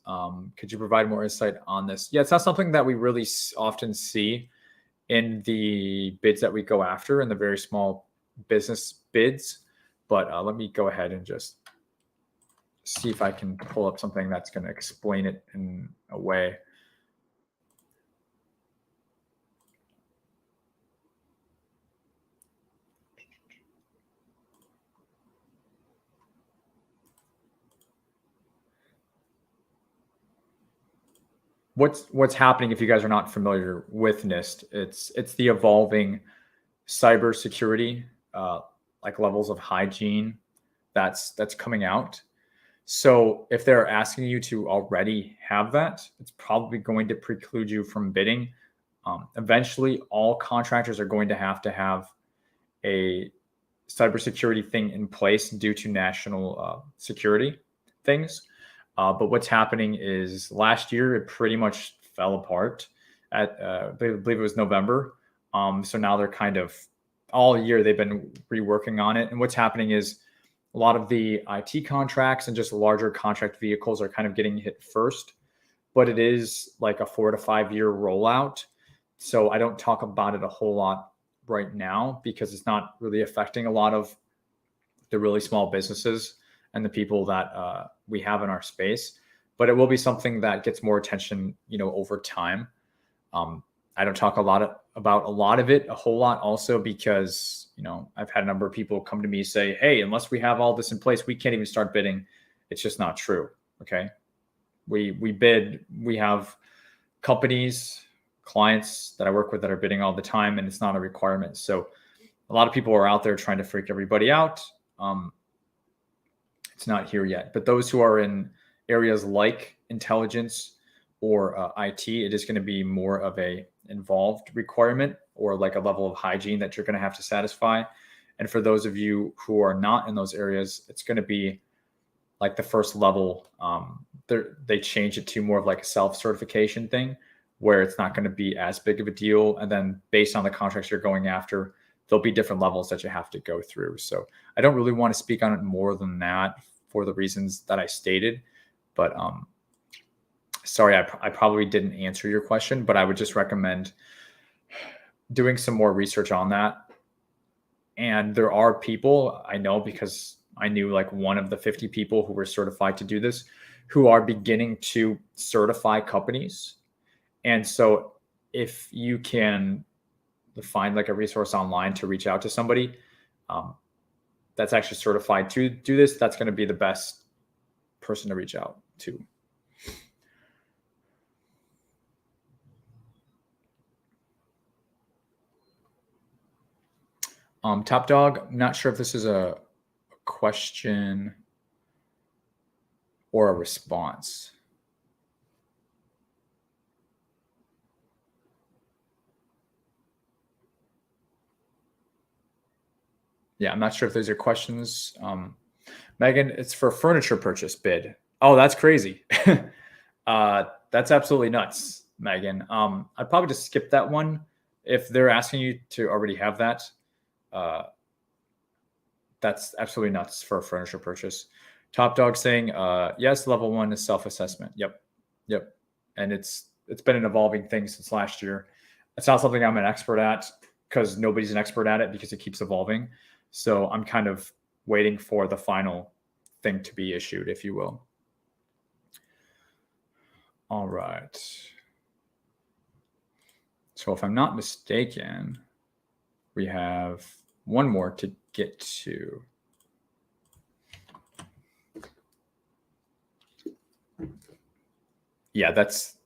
Could you provide more insight on this? Yeah, it's not something that we really often see in the bids that we go after, in the very small business bids. But let me go ahead and just see if I can pull up something that's going to explain it in a way. What's happening, if you guys are not familiar with Nist, it's the evolving cybersecurity, like levels of hygiene that's coming out. So if they're asking you to already have that, it's probably going to preclude you from bidding. Eventually, all contractors are going to have a cybersecurity thing in place due to national security things. But what's happening is last year, it pretty much fell apart at, I believe it was November. So now they're kind of all year, they've been reworking on it. And what's happening is a lot of the IT contracts and just larger contract vehicles are kind of getting hit first, but it is like a 4 to 5 year rollout. So I don't talk about it a whole lot right now because it's not really affecting a lot of the really small businesses and the people that we have in our space, but it will be something that gets more attention, over time. I don't talk about a lot of it a whole lot also because, I've had a number of people come to me say, hey, unless we have all this in place, we can't even start bidding. It's just not true. Okay. We bid, we have companies, clients that I work with that are bidding all the time, and it's not a requirement. So a lot of people are out there trying to freak everybody out. It's not here yet, but those who are in areas like intelligence or IT, it is going to be more of a involved requirement or like a level of hygiene that you're going to have to satisfy. And for those of you who are not in those areas, it's going to be like the first level. They change it to more of like a self-certification thing where it's not going to be as big of a deal. And then based on the contracts you're going after, there'll be different levels that you have to go through. So I don't really want to speak on it more than that for the reasons that I stated, but sorry, I probably didn't answer your question, but I would just recommend doing some more research on that. And there are people I know, because I knew like one of the 50 people who were certified to do this, who are beginning to certify companies. And so if you can find like a resource online to reach out to somebody that's actually certified to do this, that's going to be the best person to reach out to. Top Dog, I'm not sure if this is a question or a response. Yeah, I'm not sure if those are questions. Megan, it's for furniture purchase bid. Oh, that's crazy. That's absolutely nuts, Megan. I'd probably just skip that one. If they're asking you to already have that, that's absolutely nuts for a furniture purchase. Top Dog saying, yes, level 1 is self-assessment. Yep. And it's been an evolving thing since last year. It's not something I'm an expert at because nobody's an expert at it because it keeps evolving. So I'm kind of waiting for the final thing to be issued, if you will. All right. So if I'm not mistaken, we have one more to get to. Yeah, that's,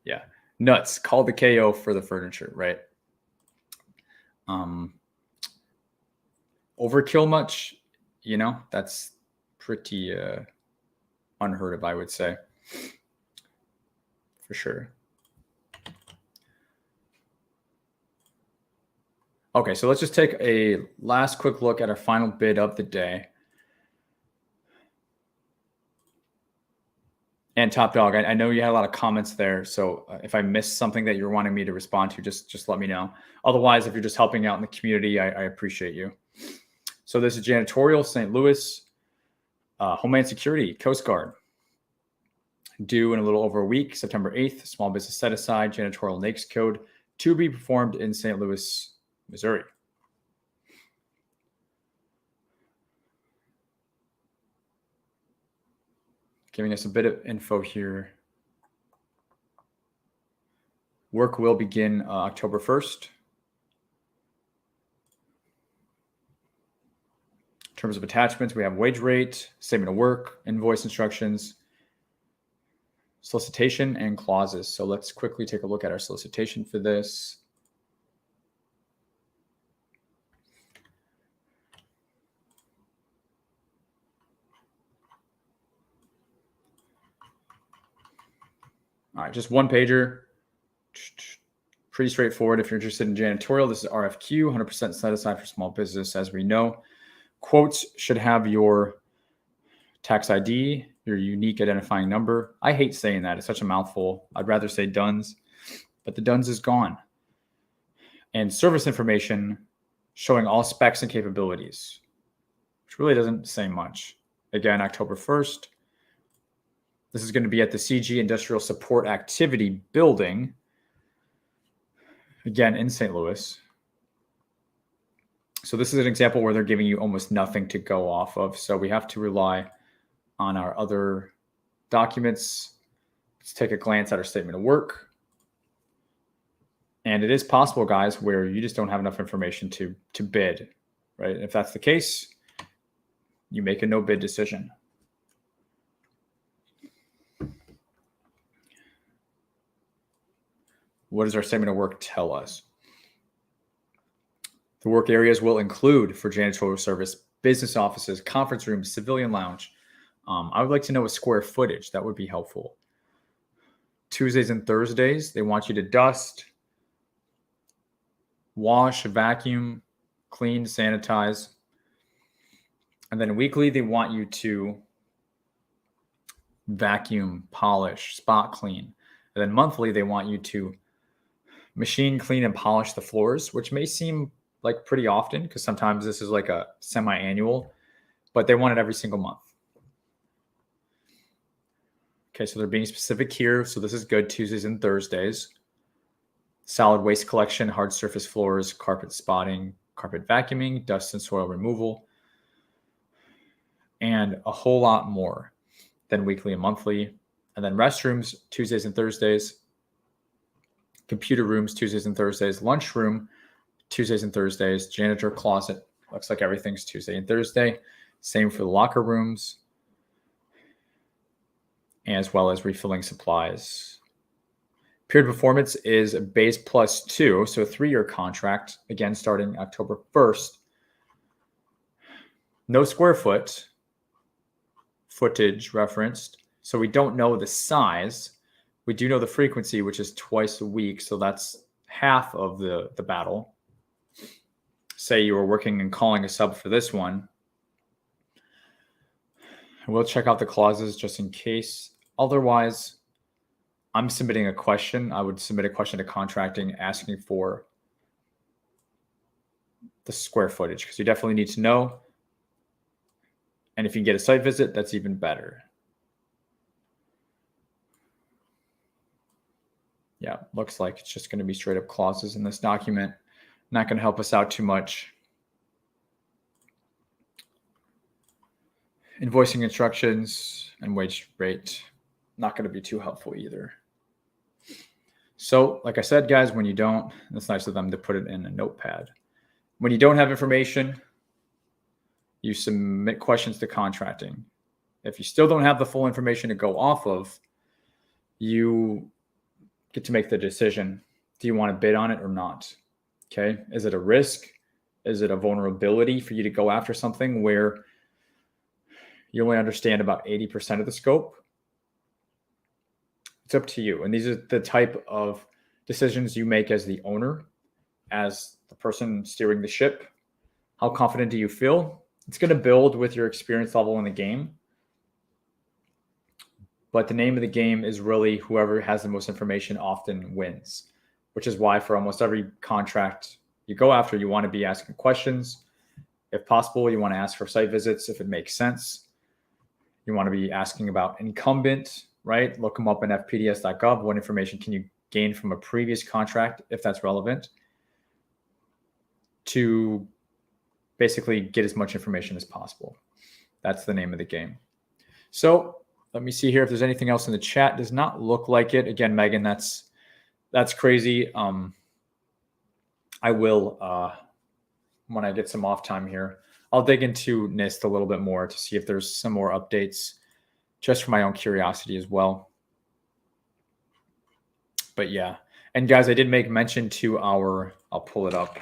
yeah, nuts. Call the KO for the furniture, right? Overkill much? You know, that's pretty unheard of, I would say, for sure. Okay, so let's just take a last quick look at our final bid of the day. And Top Dog, I know you had a lot of comments there, so if I missed something that you're wanting me to respond to, just let me know. Otherwise, if you're just helping out in the community, I appreciate you. So this is janitorial, St. Louis, Homeland Security, Coast Guard. Due in a little over a week, September 8th, small business set aside, janitorial NAICS code to be performed in St. Louis, Missouri. Giving us a bit of info here. Work will begin October 1st. In terms of attachments, we have wage rate, statement of work, invoice instructions, solicitation, and clauses. So let's quickly take a look at our solicitation for this. All right, just one pager. Pretty straightforward. If you're interested in janitorial, this is RFQ, 100% set aside for small business, as we know. Quotes should have your tax ID, your unique identifying number. I hate saying that. It's such a mouthful. I'd rather say DUNS, but the DUNS is gone. And service information showing all specs and capabilities, which really doesn't say much. Again, October 1st. This is going to be at the CG Industrial Support Activity Building, again, in St. Louis. So this is an example where they're giving you almost nothing to go off of. So we have to rely on our other documents. Let's take a glance at our statement of work. And it is possible, guys, where you just don't have enough information to bid, right? If that's the case, you make a no bid decision. What does our statement of work tell us? The work areas will include, for janitorial service, business offices, conference rooms, civilian lounge. I would like to know a square footage. That would be helpful. Tuesdays and Thursdays, they want you to dust, wash, vacuum, clean, sanitize. And then weekly, they want you to vacuum, polish, spot clean. And then monthly, they want you to machine clean and polish the floors, which may seem like pretty often because sometimes this is like a semi-annual, but they want it every single month. Okay, so they're being specific here. So this is good, Tuesdays and Thursdays. Solid waste collection, hard surface floors, carpet spotting, carpet vacuuming, dust and soil removal, and a whole lot more than weekly and monthly. And then restrooms, Tuesdays and Thursdays. Computer rooms, Tuesdays and Thursdays. Lunchroom, Tuesdays and Thursdays. Janitor closet, looks like everything's Tuesday and Thursday. Same for the locker rooms, as well as refilling supplies. Period performance is base +2, so a 3-year contract, again, starting October 1st. No square footage referenced, so we don't know the size. We do know the frequency, which is twice a week, so that's half of the battle. Say you were working and calling a sub for this one. We'll check out the clauses just in case. Otherwise, I'm submitting a question. I would submit a question to contracting asking for the square footage because you definitely need to know. And if you can get a site visit, that's even better. Yeah, looks like it's just going to be straight up clauses in this document. Not going to help us out too much. Invoicing instructions and wage rate, not going to be too helpful either. So like I said, guys, when you don't, it's nice of them to put it in a notepad. When you don't have information, you submit questions to contracting. If you still don't have the full information to go off of, you get to make the decision. Do you want to bid on it or not? Okay. Is it a risk? Is it a vulnerability for you to go after something where you only understand about 80% of the scope? It's up to you. And these are the type of decisions you make as the owner, as the person steering the ship. How confident do you feel? It's going to build with your experience level in the game. But the name of the game is really whoever has the most information often wins, which is why for almost every contract you go after, you want to be asking questions. If possible, you want to ask for site visits if it makes sense. You want to be asking about incumbent, right? Look them up in fpds.gov. What information can you gain from a previous contract, if that's relevant, to basically get as much information as possible. That's the name of the game. So let me see here if there's anything else in the chat. Does not look like it. Again, Megan, that's crazy. I will, when I get some off time here, I'll dig into Nist a little bit more to see if there's some more updates, just for my own curiosity as well. But yeah, and guys, I did make mention to I'll pull it up,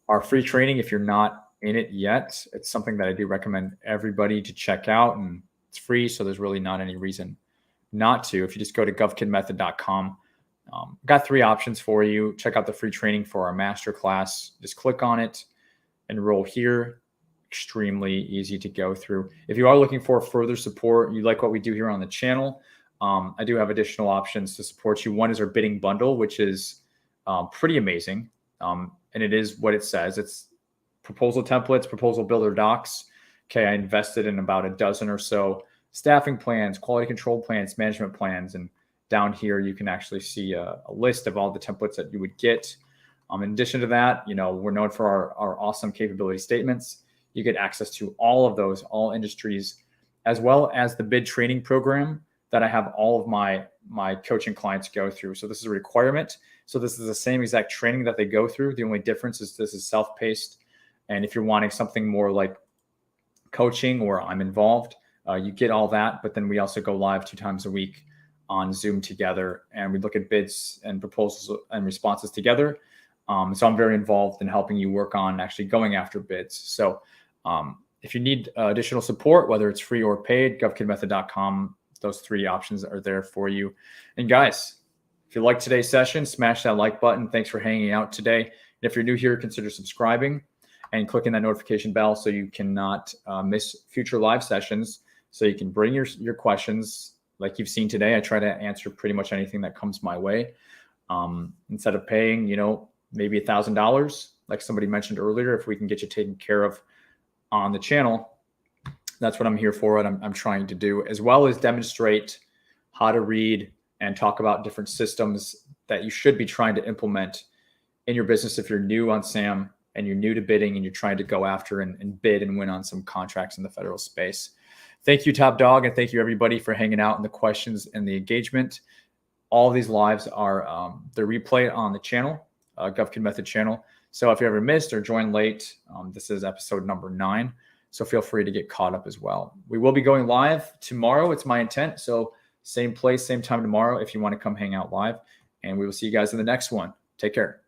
our free training. If you're not in it yet, it's something that I do recommend everybody to check out, and it's free. So there's really not any reason not to. If you just go to GovKidMethod.com, got 3 options for you. Check out the free training for our masterclass. Just click on it, enroll here. Extremely easy to go through. If you are looking for further support, you like what we do here on the channel, I do have additional options to support you. One is our bidding bundle, which is pretty amazing. And it is what it says. It's proposal templates, proposal builder docs. Okay, I invested in about a dozen or so staffing plans, quality control plans, management plans. And down here, you can actually see a list of all the templates that you would get. In addition to that, we're known for our awesome capability statements. You get access to all of those, all industries, as well as the bid training program that I have all of my coaching clients go through. So this is a requirement. So this is the same exact training that they go through. The only difference is this is self-paced. And if you're wanting something more like coaching where I'm involved, you get all that. But then we also go live 2 times a week on Zoom together, and we look at bids and proposals and responses together. So I'm very involved in helping you work on actually going after bids. So if you need additional support, whether it's free or paid, GovKidMethod.com, those 3 options are there for you. And guys, if you liked today's session, smash that like button. Thanks for hanging out today. And if you're new here, consider subscribing and clicking that notification bell so you cannot miss future live sessions. So you can bring your questions like you've seen today. I try to answer pretty much anything that comes my way. Instead of paying, maybe $1,000, like somebody mentioned earlier, if we can get you taken care of on the channel, that's what I'm here for. And I'm trying to do, as well as demonstrate how to read and talk about different systems that you should be trying to implement in your business if you're new on SAM and you're new to bidding and you're trying to go after and bid and win on some contracts in the federal space. Thank you, Top Dog, and thank you everybody for hanging out and the questions and the engagement. All of these lives are they're replayed on the channel, GovKidMethod channel. So if you ever missed or joined late, this is episode number 9. So feel free to get caught up as well. We will be going live tomorrow. It's my intent. So same place, same time tomorrow if you want to come hang out live. And we will see you guys in the next one. Take care.